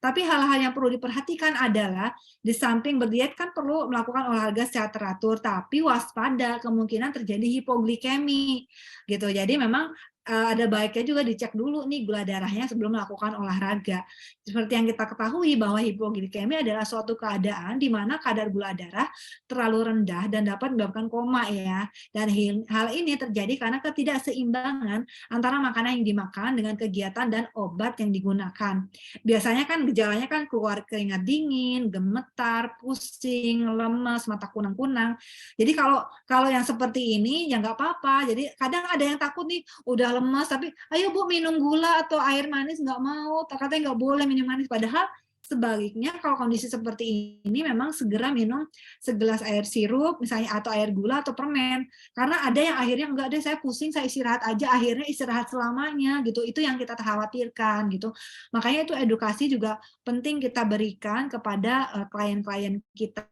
Tapi hal-hal yang perlu diperhatikan adalah di samping berdiet kan perlu melakukan olahraga secara teratur, tapi waspada kemungkinan terjadi hipoglikemi gitu. Jadi memang ada baiknya juga dicek dulu nih gula darahnya sebelum melakukan olahraga. Seperti yang kita ketahui bahwa hipoglikemi adalah suatu keadaan di mana kadar gula darah terlalu rendah dan dapat menyebabkan koma ya. Dan hal ini terjadi karena ketidakseimbangan antara makanan yang dimakan dengan kegiatan dan obat yang digunakan. Biasanya kan gejalanya kan keluar keringat dingin, gemetar, pusing, lemas, mata kunang-kunang. Jadi kalau yang seperti ini ya nggak apa-apa. Jadi kadang ada yang takut nih udah lemas tapi ayo Bu minum gula atau air manis, nggak mau, katanya nggak boleh minum manis. Padahal sebaliknya kalau kondisi seperti ini memang segera minum segelas air sirup misalnya atau air gula atau permen. Karena ada yang akhirnya enggak deh saya pusing, saya istirahat aja, akhirnya istirahat selamanya gitu. Itu yang kita khawatirkan gitu. Makanya itu edukasi juga penting kita berikan kepada klien-klien kita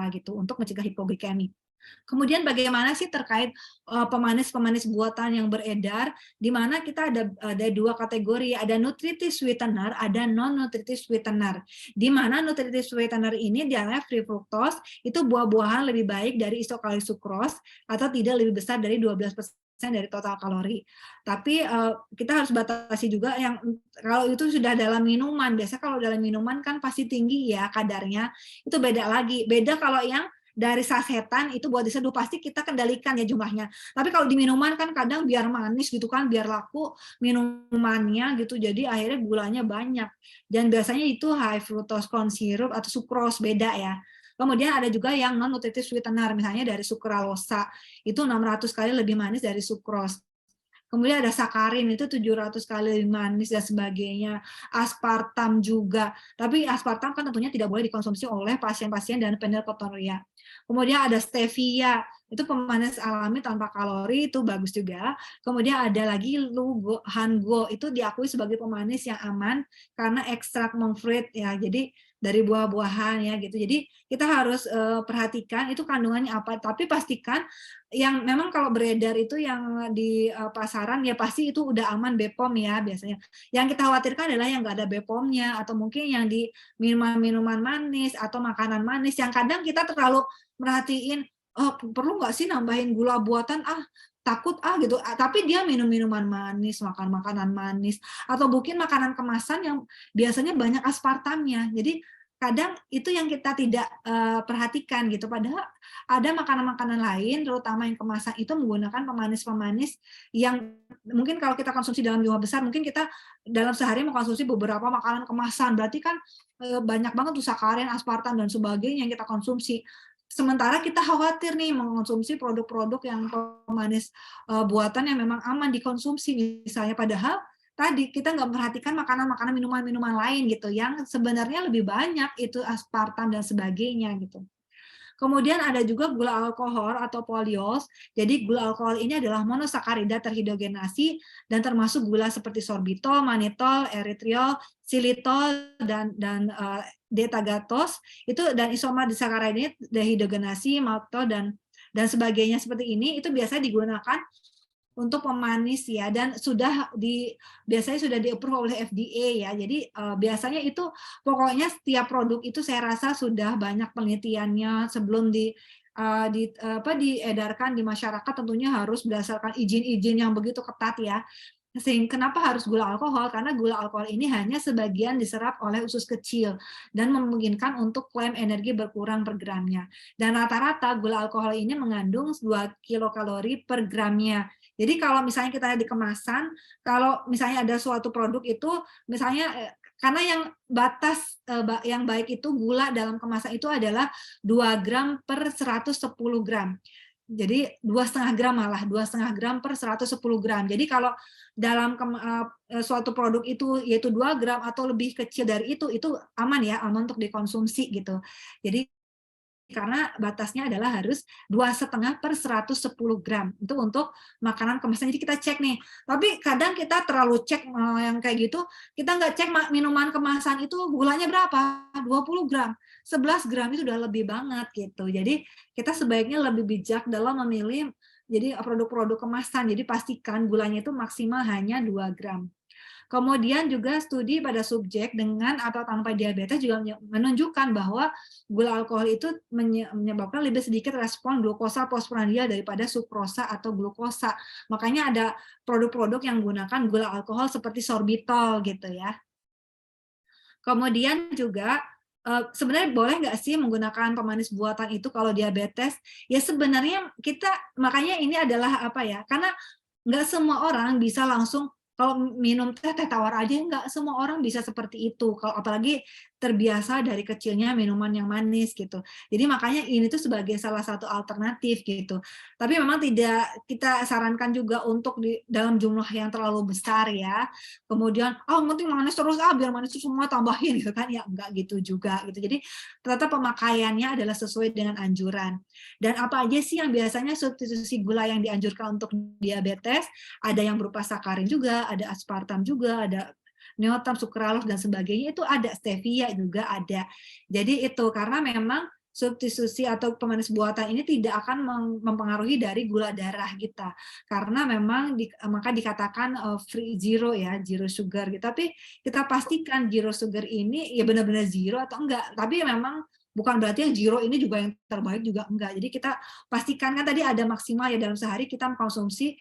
gitu untuk mencegah hipoglikemi. Kemudian bagaimana sih terkait pemanis-pemanis buatan yang beredar, di mana kita ada 2 kategori, ada nutritive sweetener, ada non-nutritive sweetener. Di mana nutritive sweetener ini dianggap free fructose, itu buah-buahan lebih baik dari isokalori sucrose atau tidak lebih besar dari 12% dari total kalori. Tapi kita harus batasi juga yang kalau itu sudah dalam minuman, biasa kalau dalam minuman kan pasti tinggi ya kadarnya, itu beda lagi. Beda kalau yang dari sasetan itu buat diseduh pasti kita kendalikan ya jumlahnya. Tapi kalau di minuman kan kadang biar manis gitu kan, biar laku minumannya gitu, jadi akhirnya gulanya banyak. Dan biasanya itu high fructose corn syrup atau sucrose, beda ya. Kemudian ada juga yang non-nutritive sweetener, misalnya dari sukralosa, itu 600 kali lebih manis dari sucrose. Kemudian ada sakarin, itu 700 kali lebih manis dan sebagainya. Aspartam juga. Tapi aspartam kan tentunya tidak boleh dikonsumsi oleh pasien-pasien dan pendermatoria. Kemudian ada stevia, itu pemanis alami tanpa kalori, itu bagus juga. Kemudian ada lagi hango, itu diakui sebagai pemanis yang aman karena ekstrak monk fruit ya. Jadi dari buah-buahan ya gitu. Jadi kita harus perhatikan itu kandungannya apa, tapi pastikan yang memang kalau beredar itu yang di pasaran ya pasti itu udah aman BPOM ya biasanya. Yang kita khawatirkan adalah yang nggak ada BPOM-nya atau mungkin yang di minuman-minuman manis atau makanan manis yang kadang kita terlalu merhatiin, oh, perlu nggak sih nambahin gula buatan, takut gitu, tapi dia minum minuman manis, makan makanan manis, atau mungkin makanan kemasan yang biasanya banyak aspartamnya. Jadi kadang itu yang kita tidak perhatikan gitu. Padahal ada makanan-makanan lain, terutama yang kemasan itu menggunakan pemanis-pemanis yang mungkin kalau kita konsumsi dalam jumlah besar, mungkin kita dalam sehari mengkonsumsi beberapa makanan kemasan. Berarti kan banyak banget tuh sakarin, aspartam dan sebagainya yang kita konsumsi. Sementara kita khawatir nih mengkonsumsi produk-produk yang pemanis buatan yang memang aman dikonsumsi misalnya, padahal tadi kita nggak memperhatikan makanan-makanan, minuman-minuman lain gitu yang sebenarnya lebih banyak itu aspartam dan sebagainya gitu. Kemudian ada juga gula alkohol atau polyols. Jadi gula alkohol ini adalah monosakarida terhidrogenasi dan termasuk gula seperti sorbitol, manitol, erythritol, xilitol dan D-tagatose itu, dan isomer disakarida dehidrogenasi, maltol dan sebagainya seperti ini, itu biasanya digunakan untuk pemanis ya, dan biasanya sudah di-approve oleh FDA ya. Jadi biasanya itu pokoknya setiap produk itu saya rasa sudah banyak penelitiannya sebelum diedarkan di masyarakat, tentunya harus berdasarkan izin-izin yang begitu ketat ya. Kenapa harus gula alkohol? Karena gula alkohol ini hanya sebagian diserap oleh usus kecil dan memungkinkan untuk klaim energi berkurang per gramnya. Dan rata-rata gula alkohol ini mengandung 2 kilokalori per gramnya. Jadi kalau misalnya kita lihat di kemasan, kalau misalnya ada suatu produk itu, misalnya karena yang batas yang baik itu gula dalam kemasan itu adalah 2 gram per 110 gram. Jadi 2,5 gram, malah 2,5 gram per 110 gram. Jadi kalau dalam suatu produk itu yaitu 2 gram atau lebih kecil dari itu aman ya, aman untuk dikonsumsi gitu. Jadi karena batasnya adalah harus 2,5 per 110 gram. Itu untuk makanan kemasan. Jadi kita cek nih. Tapi kadang kita terlalu cek yang kayak gitu, kita nggak cek minuman kemasan itu gulanya berapa, 20 gram. 11 gram itu udah lebih banget gitu. Jadi kita sebaiknya lebih bijak dalam memilih jadi produk-produk kemasan. Jadi pastikan gulanya itu maksimal hanya 2 gram. Kemudian juga studi pada subjek dengan atau tanpa diabetes juga menunjukkan bahwa gula alkohol itu menyebabkan lebih sedikit respon glukosa postprandial daripada sukrosa atau glukosa. Makanya ada produk-produk yang menggunakan gula alkohol seperti sorbitol gitu ya. Kemudian juga sebenarnya boleh nggak sih menggunakan pemanis buatan itu kalau diabetes? Ya sebenarnya makanya ini adalah apa ya? Karena nggak semua orang bisa langsung kalau minum teh tawar aja, nggak semua orang bisa seperti itu. Kalau apalagi terbiasa dari kecilnya minuman yang manis gitu. Jadi makanya ini tuh sebagai salah satu alternatif gitu. Tapi memang tidak kita sarankan juga untuk dalam jumlah yang terlalu besar ya. Kemudian penting manis terus biar manis itu semua tambahin gitu kan, ya enggak gitu juga gitu. Jadi ternyata pemakaiannya adalah sesuai dengan anjuran. Dan apa aja sih yang biasanya substitusi gula yang dianjurkan untuk diabetes? Ada yang berupa sakarin juga, ada aspartam juga, ada neotam, sukralos dan sebagainya, itu ada, stevia juga ada. Jadi itu karena memang substitusi atau pemanis buatan ini tidak akan mempengaruhi dari gula darah kita, karena memang maka dikatakan free zero ya, zero sugar gitu. Tapi kita pastikan zero sugar ini ya benar-benar zero atau enggak, tapi memang bukan berarti yang zero ini juga yang terbaik juga enggak. Jadi kita pastikan, kan tadi ada maksimal ya dalam sehari kita mengkonsumsi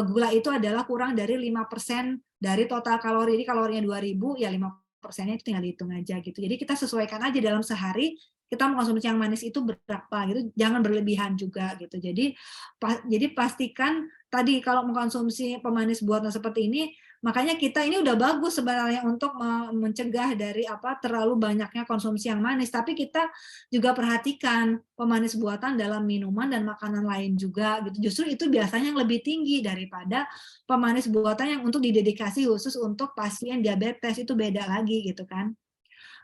gula itu adalah kurang dari 5% dari total kalori. Jadi kalorinya 2000 ya 5%-nya itu tinggal dihitung aja gitu. Jadi kita sesuaikan aja dalam sehari kita mengkonsumsi yang manis itu berapa gitu, jangan berlebihan juga gitu. Jadi pastikan tadi kalau mengkonsumsi pemanis buatan seperti ini, makanya kita ini udah bagus sebenarnya untuk mencegah dari terlalu banyaknya konsumsi yang manis, tapi kita juga perhatikan pemanis buatan dalam minuman dan makanan lain juga gitu. Justru itu biasanya yang lebih tinggi daripada pemanis buatan yang untuk didedikasi khusus untuk pasien diabetes, itu beda lagi gitu kan.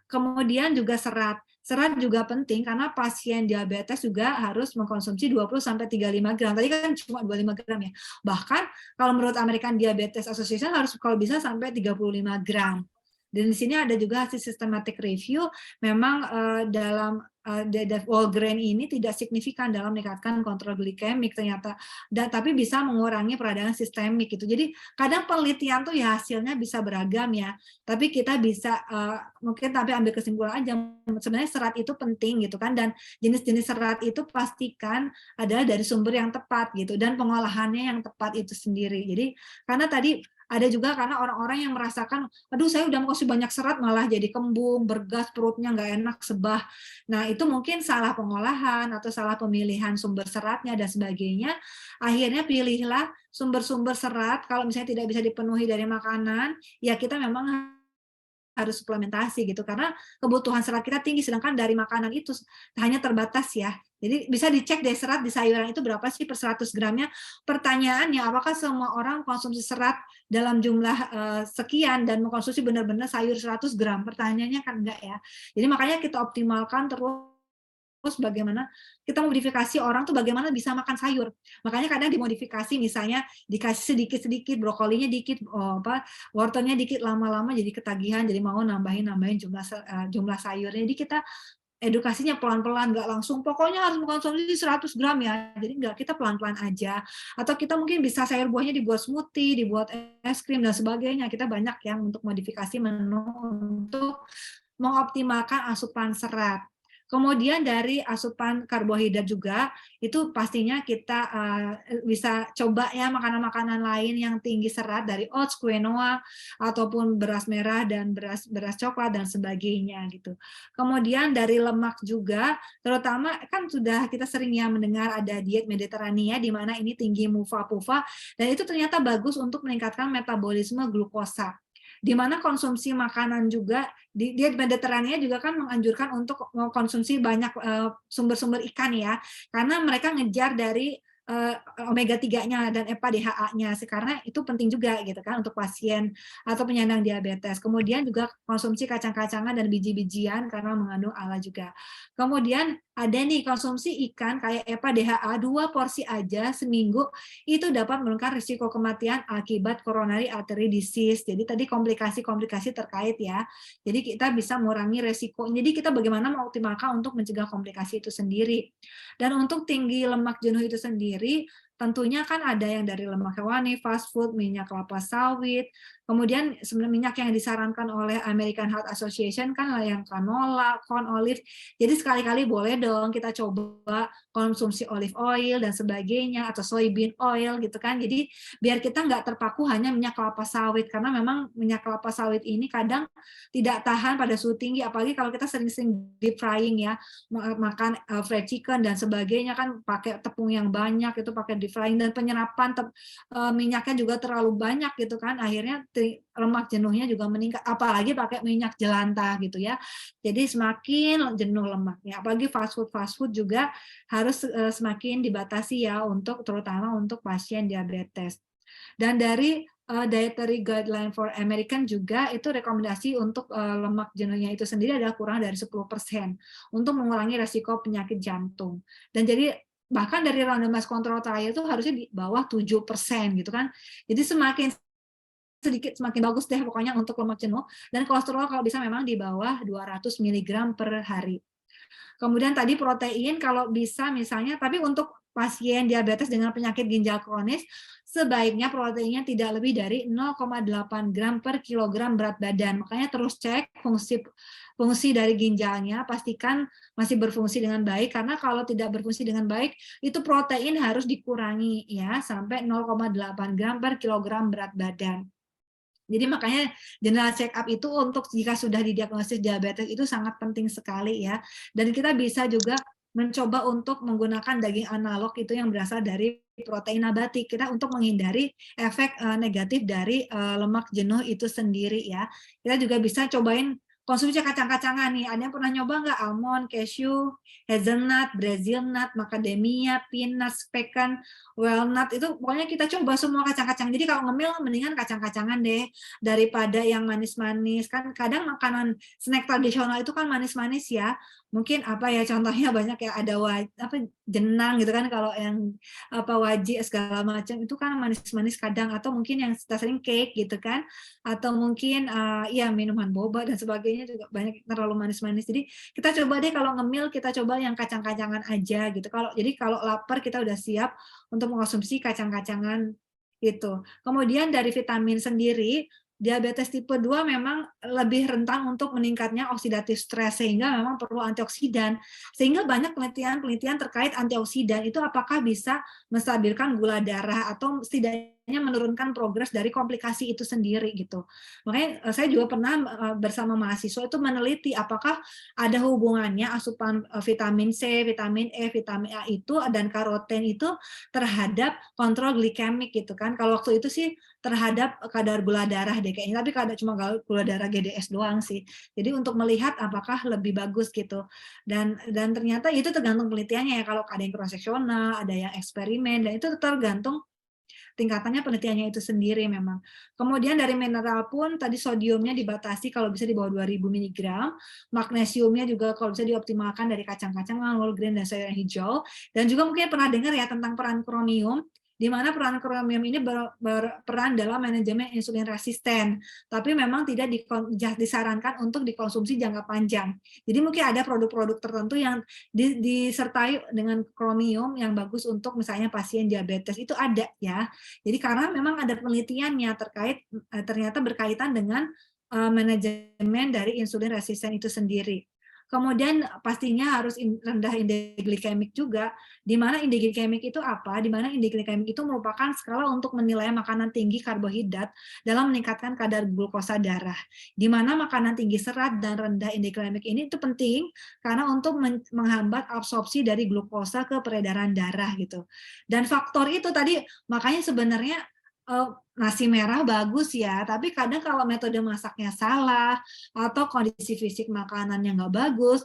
Kemudian juga serat. Serat juga penting karena pasien diabetes juga harus mengkonsumsi 20-35 gram. Tadi kan cuma 25 gram ya. Bahkan kalau menurut American Diabetes Association harus kalau bisa sampai 35 gram. Dan di sini ada juga hasil systematic review, memang dalam whole grain ini tidak signifikan dalam meningkatkan kontrol glikemik ternyata, tapi bisa mengurangi peradangan sistemik gitu. Jadi kadang penelitian tuh ya hasilnya bisa beragam ya, tapi kita bisa mungkin tapi ambil kesimpulan aja sebenarnya serat itu penting gitu kan, dan jenis-jenis serat itu pastikan adalah dari sumber yang tepat gitu dan pengolahannya yang tepat itu sendiri. Jadi karena tadi ada juga karena orang-orang yang merasakan, aduh saya udah kasih banyak serat malah jadi kembung, bergas, perutnya nggak enak, sebah. Nah itu mungkin salah pengolahan atau salah pemilihan sumber seratnya dan sebagainya. Akhirnya pilihlah sumber-sumber serat, kalau misalnya tidak bisa dipenuhi dari makanan, ya kita memang harus suplementasi gitu, karena kebutuhan serat kita tinggi, sedangkan dari makanan itu hanya terbatas ya. Jadi bisa dicek deh serat di sayuran itu berapa sih per 100 gramnya. Pertanyaannya, apakah semua orang konsumsi serat dalam jumlah sekian dan mengkonsumsi benar-benar sayur 100 gram? Pertanyaannya kan enggak ya. Jadi makanya kita optimalkan terus bagaimana kita modifikasi orang tuh bagaimana bisa makan sayur. Makanya kadang dimodifikasi, misalnya dikasih sedikit-sedikit, brokolinya dikit, wortelnya dikit, lama-lama jadi ketagihan, jadi mau nambahin jumlah sayurnya. Jadi kita edukasinya pelan-pelan, nggak langsung pokoknya harus mengkonsumsi 100 gram ya. Jadi nggak, kita pelan-pelan aja. Atau kita mungkin bisa sayur buahnya dibuat smoothie, dibuat es krim dan sebagainya. Kita banyak yang untuk modifikasi menu untuk mengoptimalkan asupan serat. Kemudian dari asupan karbohidrat juga, itu pastinya kita bisa coba ya makanan-makanan lain yang tinggi serat dari oats, quinoa, ataupun beras merah dan beras coklat dan sebagainya gitu. Kemudian dari lemak juga, terutama kan sudah kita sering ya mendengar ada diet Mediterania di mana ini tinggi MUFA-PUFA, dan itu ternyata bagus untuk meningkatkan metabolisme glukosa. Di mana konsumsi makanan juga di diet Mediterania juga kan menganjurkan untuk mengkonsumsi banyak sumber-sumber ikan ya, karena mereka ngejar dari omega 3-nya dan EPA DHA-nya, karena itu penting juga gitu kan untuk pasien atau penyandang diabetes. Kemudian juga konsumsi kacang-kacangan dan biji-bijian karena mengandung ALA juga. Kemudian ada nih konsumsi ikan kayak EPA DHA 2 porsi aja seminggu itu dapat menurunkan risiko kematian akibat coronary artery disease. Jadi tadi komplikasi-komplikasi terkait ya. Jadi kita bisa mengurangi resiko. Jadi kita bagaimana mengoptimalkan untuk mencegah komplikasi itu sendiri. Dan untuk tinggi lemak jenuh itu sendiri, tentunya kan ada yang dari lemak hewani, fast food, minyak kelapa sawit, kemudian sebenarnya minyak yang disarankan oleh American Heart Association kan yang canola, corn olive. Jadi sekali-kali boleh dong kita coba konsumsi olive oil dan sebagainya, atau soybean oil gitu kan. Jadi biar kita nggak terpaku hanya minyak kelapa sawit, karena memang minyak kelapa sawit ini kadang tidak tahan pada suhu tinggi, apalagi kalau kita sering-sering deep frying ya, makan fried chicken dan sebagainya kan pakai tepung yang banyak, itu pakai deep frying, dan penyerapan minyaknya juga terlalu banyak gitu kan, akhirnya lemak jenuhnya juga meningkat, apalagi pakai minyak jelantah gitu ya. Jadi semakin jenuh lemaknya, apalagi fast food juga harus semakin dibatasi ya, untuk terutama untuk pasien diabetes. Dan dari Dietary Guideline for American juga itu rekomendasi untuk lemak jenuhnya itu sendiri adalah kurang dari 10% untuk mengurangi resiko penyakit jantung. Dan jadi bahkan dari randomized control trial itu harusnya di bawah 7% gitu kan. Jadi semakin sedikit semakin bagus deh pokoknya untuk lemak jenuh, dan kolesterol kalau bisa memang di bawah 200 mg per hari. Kemudian tadi protein kalau bisa misalnya, tapi untuk pasien diabetes dengan penyakit ginjal kronis, sebaiknya proteinnya tidak lebih dari 0,8 gram per kilogram berat badan. Makanya terus cek fungsi dari ginjalnya, pastikan masih berfungsi dengan baik, karena kalau tidak berfungsi dengan baik, itu protein harus dikurangi ya sampai 0,8 gram per kilogram berat badan. Jadi makanya general check up itu untuk jika sudah didiagnosis diabetes itu sangat penting sekali ya. Dan kita bisa juga mencoba untuk menggunakan daging analog itu yang berasal dari protein nabati, kita untuk menghindari efek negatif dari lemak jenuh itu sendiri ya. Kita juga bisa cobain konsumsi kacang-kacangan nih. Ada yang pernah nyoba nggak almond, cashew, hazelnut, Brazil nut, macadamia, peanuts, pecan, walnut, itu pokoknya kita coba semua kacang-kacang. Jadi kalau ngemil mendingan kacang-kacangan deh daripada yang manis-manis. Kan kadang makanan snack tradisional itu kan manis-manis ya. Mungkin apa ya contohnya banyak ya, ada jenang gitu kan, kalau yang wajik segala macam itu kan manis-manis kadang, atau mungkin yang kita sering cake gitu kan, atau mungkin ya minuman boba dan sebagainya juga banyak terlalu manis-manis. Jadi kita coba deh kalau ngemil kita coba yang kacang-kacangan aja gitu. Jadi kalau lapar kita udah siap untuk mengkonsumsi kacang-kacangan gitu. Kemudian dari vitamin sendiri, diabetes tipe 2 memang lebih rentan untuk meningkatnya oxidative stress, sehingga memang perlu antioksidan. Sehingga banyak penelitian terkait antioksidan itu apakah bisa menstabilkan gula darah atau setidaknya menurunkan progres dari komplikasi itu sendiri gitu. Makanya saya juga pernah bersama mahasiswa itu meneliti apakah ada hubungannya asupan vitamin C, vitamin E, vitamin A itu dan karoten itu terhadap kontrol glikemik gitu kan. Kalau waktu itu sih terhadap kadar gula darah deh kayaknya, tapi kadar cuma gula darah GDS doang sih. Jadi untuk melihat apakah lebih bagus gitu. Dan ternyata itu tergantung penelitiannya ya, kalau ada yang cross seksional, ada yang eksperimen, dan itu tergantung tingkatannya penelitiannya itu sendiri memang. Kemudian dari mineral pun tadi sodiumnya dibatasi kalau bisa di bawah 2000 mg, magnesiumnya juga kalau bisa dioptimalkan dari kacang-kacangan, whole grain dan sayuran hijau. Dan juga mungkin pernah dengar ya tentang peran kromium, di mana peran kromium ini berperan dalam manajemen insulin resisten, tapi memang tidak disarankan untuk dikonsumsi jangka panjang. Jadi mungkin ada produk-produk tertentu yang disertai dengan kromium yang bagus untuk misalnya pasien diabetes, itu ada ya. Jadi karena memang ada penelitiannya terkait ternyata berkaitan dengan manajemen dari insulin resisten itu sendiri. Kemudian pastinya harus rendah indeks glikemik juga, di mana indeks glikemik itu apa? Di mana indeks glikemik itu merupakan skala untuk menilai makanan tinggi karbohidrat dalam meningkatkan kadar glukosa darah. Di mana makanan tinggi serat dan rendah indeks glikemik ini itu penting karena untuk menghambat absorpsi dari glukosa ke peredaran darah gitu. Dan faktor itu tadi makanya sebenarnya nasi merah bagus ya, tapi kadang kalau metode masaknya salah, atau kondisi fisik makanan yang nggak bagus,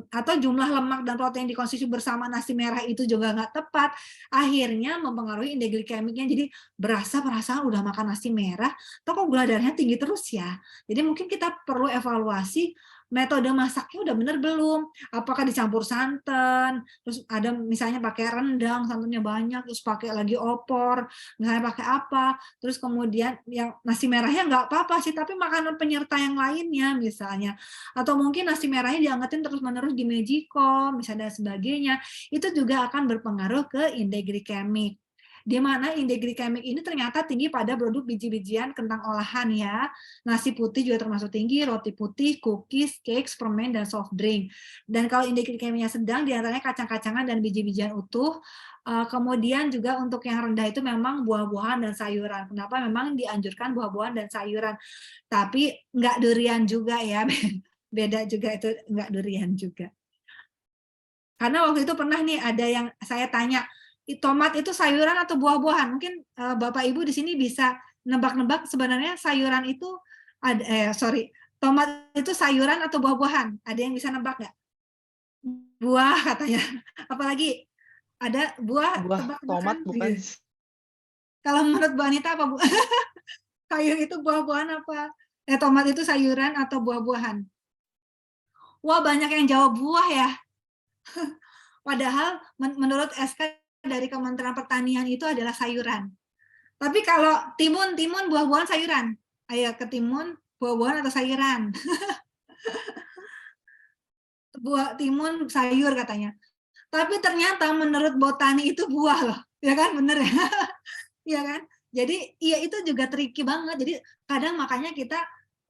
atau jumlah lemak dan protein dikonsumsi bersama nasi merah itu juga nggak tepat, akhirnya mempengaruhi indeks glikemiknya. Jadi berasa perasaan udah makan nasi merah, atau kok gula darahnya tinggi terus ya. Jadi mungkin kita perlu evaluasi metode masaknya udah bener belum? Apakah dicampur santan, terus ada misalnya pakai rendang, santannya banyak, terus pakai lagi opor, misalnya pakai apa, terus kemudian yang nasi merahnya nggak apa-apa sih, tapi makanan penyerta yang lainnya misalnya, atau mungkin nasi merahnya diangetin terus-menerus di Mejikom, misalnya dan sebagainya, itu juga akan berpengaruh ke indeks glikemik. Di mana indeks glikemik ini ternyata tinggi pada produk biji-bijian kentang olahan ya. Nasi putih juga termasuk tinggi, roti putih, cookies, cakes, permen, dan soft drink. Dan kalau indeks glikemiknya sedang, diantaranya kacang-kacangan dan biji-bijian utuh. Kemudian juga untuk yang rendah itu memang buah-buahan dan sayuran. Kenapa memang dianjurkan buah-buahan dan sayuran? Tapi nggak durian juga ya, beda juga itu nggak durian juga. Karena waktu itu pernah nih ada yang saya tanya, tomat itu sayuran atau buah-buahan? Mungkin Bapak Ibu di sini bisa nebak-nebak sebenarnya sayuran itu tomat itu sayuran atau buah-buahan? Ada yang bisa nebak nggak? Buah katanya. Apalagi ada buah, Buah tebak-tebakan. tomat bukan? Kalau menurut Bu Anita apa Bu? Sayur itu buah-buahan apa? Tomat itu sayuran atau buah-buahan? Wah, banyak yang jawab buah ya. Padahal menurut SK dari Kementerian Pertanian itu adalah sayuran. Tapi kalau timun buah-buahan sayuran. Ayo ke timun, buah-buahan atau sayuran? Buah timun sayur katanya. Tapi ternyata menurut botani itu buah loh. Ya kan, bener ya? Iya kan? Jadi iya itu juga tricky banget. Jadi kadang makanya kita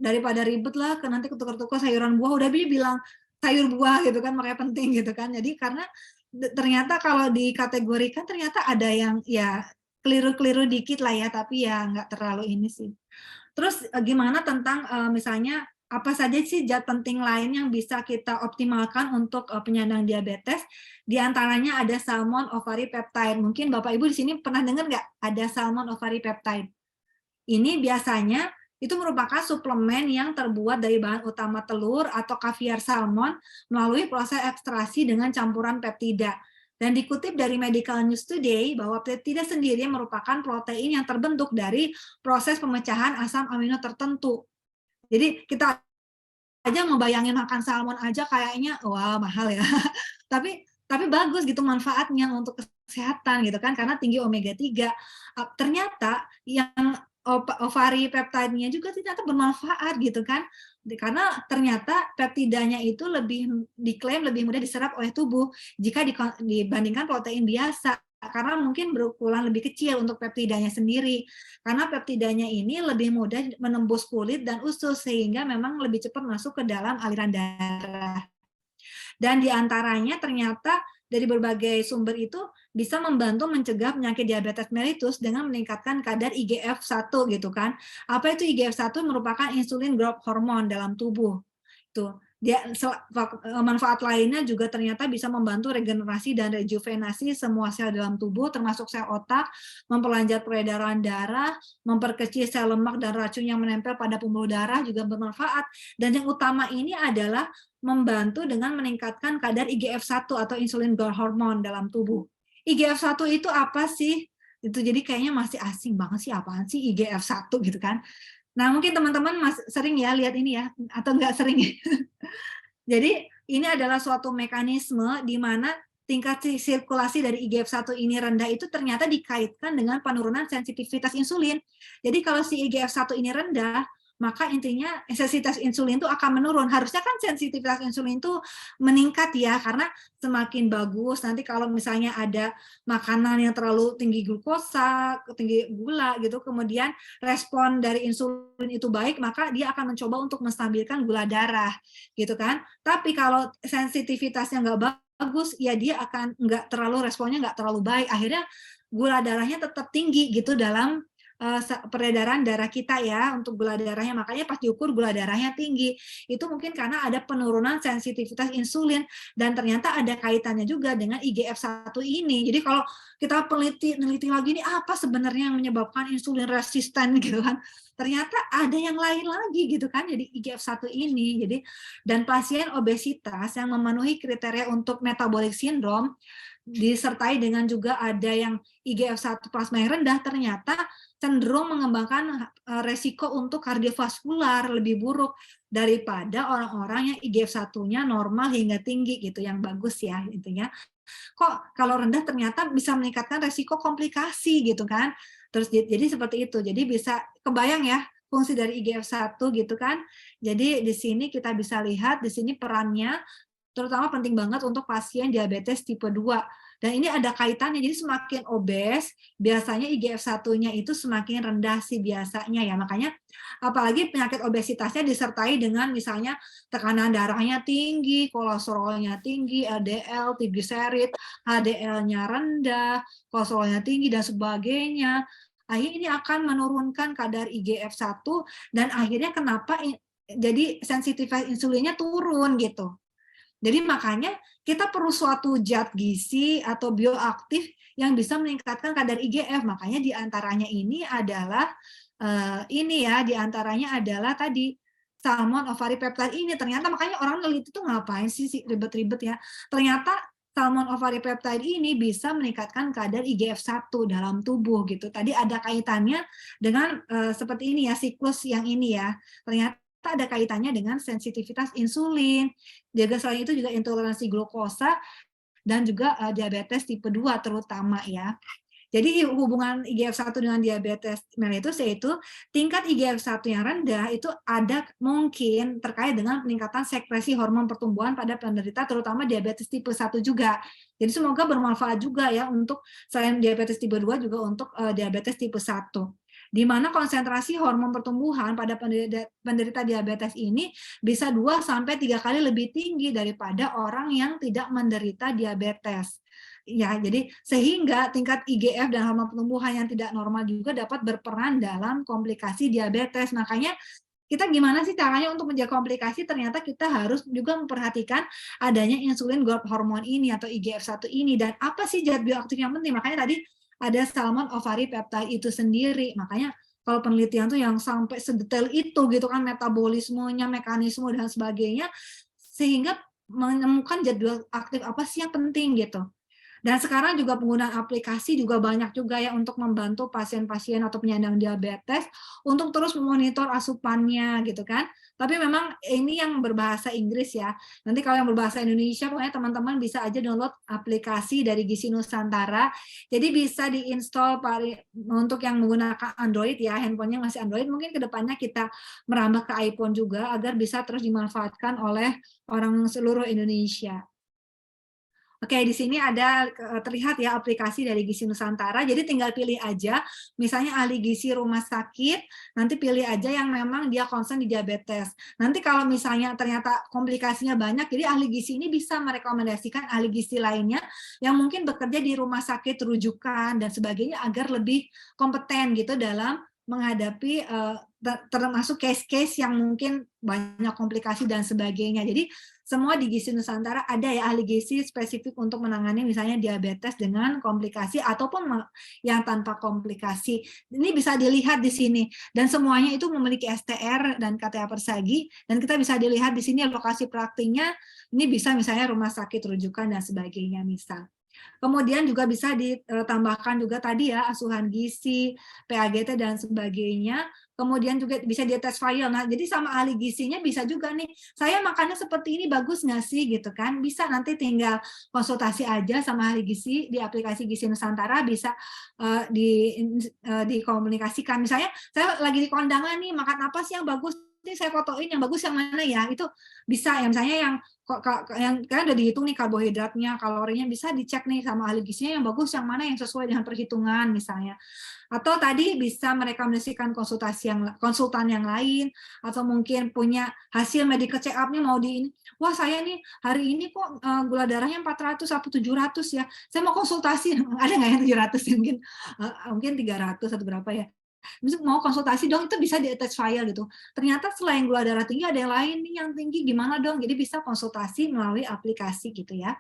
daripada ribet lah ke nanti ketukar-tukar sayuran buah, udah bilang sayur buah gitu kan, makanya penting gitu kan. Jadi karena ternyata kalau dikategorikan ternyata ada yang ya keliru-keliru dikit lah ya, tapi ya nggak terlalu ini sih. Terus gimana tentang misalnya apa saja sih zat penting lain yang bisa kita optimalkan untuk penyandang diabetes? Di antaranya ada salmon ovari peptide. Mungkin Bapak Ibu di sini pernah dengar nggak ada salmon ovari peptide? Ini biasanya itu merupakan suplemen yang terbuat dari bahan utama telur atau kaviar salmon melalui proses ekstraksi dengan campuran peptida. Dan dikutip dari Medical News Today bahwa peptida sendiri merupakan protein yang terbentuk dari proses pemecahan asam amino tertentu. Jadi kita aja ngebayangin makan salmon aja kayaknya wah mahal ya. Tapi bagus gitu manfaatnya untuk kesehatan gitu kan karena tinggi omega 3. Ternyata yang ovari peptide-nya juga ternyata bermanfaat gitu kan. Karena ternyata peptidanya itu diklaim lebih mudah diserap oleh tubuh jika dibandingkan protein biasa. Karena mungkin berukuran lebih kecil untuk peptidanya sendiri. Karena peptidanya ini lebih mudah menembus kulit dan usus sehingga memang lebih cepat masuk ke dalam aliran darah. Dan diantaranya ternyata dari berbagai sumber itu bisa membantu mencegah penyakit diabetes mellitus dengan meningkatkan kadar IGF-1 gitu kan. Apa itu IGF-1? Merupakan insulin growth hormone dalam tubuh. Tuh. Manfaat lainnya juga ternyata bisa membantu regenerasi dan rejuvenasi semua sel dalam tubuh, termasuk sel otak, memperlancar peredaran darah, memperkecil sel lemak dan racun yang menempel pada pembuluh darah juga bermanfaat. Dan yang utama ini adalah membantu dengan meningkatkan kadar IGF-1 atau insulin growth hormone dalam tubuh. IGF-1 itu apa sih? Itu jadi kayaknya masih asing banget sih, apaan sih IGF-1 gitu kan. Nah, mungkin teman-teman sering ya lihat ini ya, atau enggak sering ya. Jadi ini adalah suatu mekanisme di mana tingkat sirkulasi dari IGF-1 ini rendah itu ternyata dikaitkan dengan penurunan sensitivitas insulin. Jadi kalau si IGF-1 ini rendah, maka intinya sensitivitas insulin itu akan menurun. Harusnya kan sensitivitas insulin itu meningkat ya, karena semakin bagus nanti kalau misalnya ada makanan yang terlalu tinggi glukosa, tinggi gula gitu, kemudian respon dari insulin itu baik, maka dia akan mencoba untuk menstabilkan gula darah gitu kan. Tapi kalau sensitivitasnya nggak bagus, ya dia akan nggak terlalu, responnya nggak terlalu baik. Akhirnya gula darahnya tetap tinggi gitu dalam peredaran darah kita ya, untuk gula darahnya. Makanya pas diukur gula darahnya tinggi. Itu mungkin karena ada penurunan sensitivitas insulin, dan ternyata ada kaitannya juga dengan IGF-1 ini. Jadi kalau kita neliti lagi nih, apa sebenarnya yang menyebabkan insulin resisten gitu kan. Ternyata ada yang lain lagi gitu kan, jadi IGF-1 ini. Jadi dan pasien obesitas yang memenuhi kriteria untuk metabolic syndrome disertai dengan juga ada yang IGF-1 plasma yang rendah, ternyata cenderung mengembangkan resiko untuk kardiovaskular lebih buruk daripada orang-orang yang IGF-1-nya normal hingga tinggi gitu, yang bagus ya intinya. Kok kalau rendah ternyata bisa meningkatkan resiko komplikasi gitu kan. Terus jadi seperti itu. Jadi bisa kebayang ya fungsi dari IGF-1 gitu kan. Jadi di sini kita bisa lihat di sini perannya terutama penting banget untuk pasien diabetes tipe 2. Dan ini ada kaitannya, jadi semakin obes, biasanya IGF-1-nya itu semakin rendah sih biasanya ya. Makanya apalagi penyakit obesitasnya disertai dengan misalnya tekanan darahnya tinggi, kolesterolnya tinggi, LDL, trigliserid, HDL-nya rendah, kolesterolnya tinggi, dan sebagainya. Akhirnya ini akan menurunkan kadar IGF-1, dan akhirnya kenapa jadi sensitivitas insulinnya turun gitu. Jadi makanya kita perlu suatu zat gizi atau bioaktif yang bisa meningkatkan kadar IGF. Makanya diantaranya ini adalah diantaranya adalah tadi salmon ovari peptide ini. Ternyata makanya orang neliti itu ngapain sih ribet-ribet ya. Ternyata salmon ovari peptide ini bisa meningkatkan kadar IGF-1 dalam tubuh gitu. Tadi ada kaitannya dengan seperti ini ya, siklus yang ini ya. Ternyata ada kaitannya dengan sensitivitas insulin. Juga selain itu juga intoleransi glukosa dan juga diabetes tipe 2 terutama ya. Jadi hubungan IGF-1 dengan diabetes mellitus yaitu tingkat IGF-1 yang rendah itu ada mungkin terkait dengan peningkatan sekresi hormon pertumbuhan pada penderita terutama diabetes tipe 1 juga. Jadi semoga bermanfaat juga ya untuk selain diabetes tipe 2 juga untuk diabetes tipe 1. Di mana konsentrasi hormon pertumbuhan pada penderita diabetes ini bisa 2-3 kali lebih tinggi daripada orang yang tidak menderita diabetes. Ya, jadi sehingga tingkat IGF dan hormon pertumbuhan yang tidak normal juga dapat berperan dalam komplikasi diabetes. Makanya kita gimana sih caranya untuk menjaga komplikasi? Ternyata kita harus juga memperhatikan adanya insulin growth hormone ini atau IGF-1 ini, dan apa sih zat bioaktif yang penting. Makanya tadi ada salmon ovari peptide itu sendiri. Makanya kalau penelitian tuh yang sampai sedetail itu gitu kan, metabolismenya, mekanisme dan sebagainya, sehingga menemukan zat bioaktif apa sih yang penting gitu. Dan sekarang juga penggunaan aplikasi juga banyak juga ya untuk membantu pasien-pasien atau penyandang diabetes untuk terus memonitor asupannya gitu kan. Tapi memang ini yang berbahasa Inggris ya. Nanti kalau yang berbahasa Indonesia pokoknya teman-teman bisa aja download aplikasi dari Gizi Nusantara. Jadi bisa diinstal untuk yang menggunakan Android ya, handphonenya masih Android, mungkin kedepannya kita merambah ke iPhone juga agar bisa terus dimanfaatkan oleh orang seluruh Indonesia. Oke, di sini ada terlihat ya aplikasi dari Gizi Nusantara. Jadi tinggal pilih aja, misalnya ahli gizi rumah sakit, nanti pilih aja yang memang dia concern di diabetes. Nanti kalau misalnya ternyata komplikasinya banyak, jadi ahli gizi ini bisa merekomendasikan ahli gizi lainnya yang mungkin bekerja di rumah sakit rujukan dan sebagainya agar lebih kompeten gitu dalam menghadapi termasuk case-case yang mungkin banyak komplikasi dan sebagainya. Jadi semua di Gizi Nusantara ada ya ahli gizi spesifik untuk menangani misalnya diabetes dengan komplikasi ataupun yang tanpa komplikasi. Ini bisa dilihat di sini dan semuanya itu memiliki STR dan KTA Persagi, dan kita bisa dilihat di sini lokasi praktiknya. Ini bisa misalnya rumah sakit rujukan dan sebagainya misal. Kemudian juga bisa ditambahkan juga tadi ya asuhan gizi, PAGT dan sebagainya. Kemudian juga bisa dites file. Nah, jadi sama ahli gizinya bisa juga nih, saya makannya seperti ini bagus nggak sih gitu kan? Bisa nanti tinggal konsultasi aja sama ahli gizi di aplikasi Gizi Nusantara, bisa dikomunikasikan. Misalnya saya lagi di kondangan nih, makan apa sih yang bagus? Ini saya fotoin yang bagus yang mana ya? Itu bisa ya, misalnya yang kan udah dihitung nih karbohidratnya, kalorinya, bisa dicek nih sama ahli gizinya yang bagus yang mana yang sesuai dengan perhitungan misalnya. Atau tadi bisa merekomendasikan konsultan yang lain, atau mungkin punya hasil medical check up-nya mau di ini, wah saya nih hari ini kok gula darahnya 400 atau 700 ya, saya mau konsultasi, ada nggak yang 700 mungkin 300 atau berapa ya, mau konsultasi dong, itu bisa di-attach file gitu. Ternyata selain gula darah tinggi ada yang lain nih yang tinggi, gimana dong? Jadi bisa konsultasi melalui aplikasi gitu ya.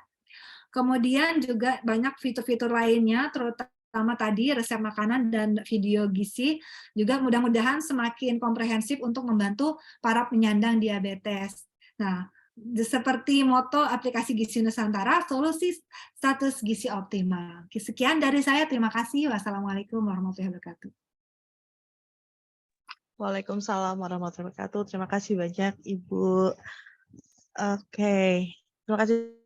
Kemudian juga banyak fitur-fitur lainnya, terutama tadi resep makanan dan video gizi, juga mudah-mudahan semakin komprehensif untuk membantu para penyandang diabetes. Nah, seperti moto aplikasi Gizi Nusantara, solusi status gizi optimal. Sekian dari saya, terima kasih. Wassalamualaikum warahmatullahi wabarakatuh. Waalaikumsalam warahmatullahi wabarakatuh. Terima kasih banyak Ibu. Oke, terima kasih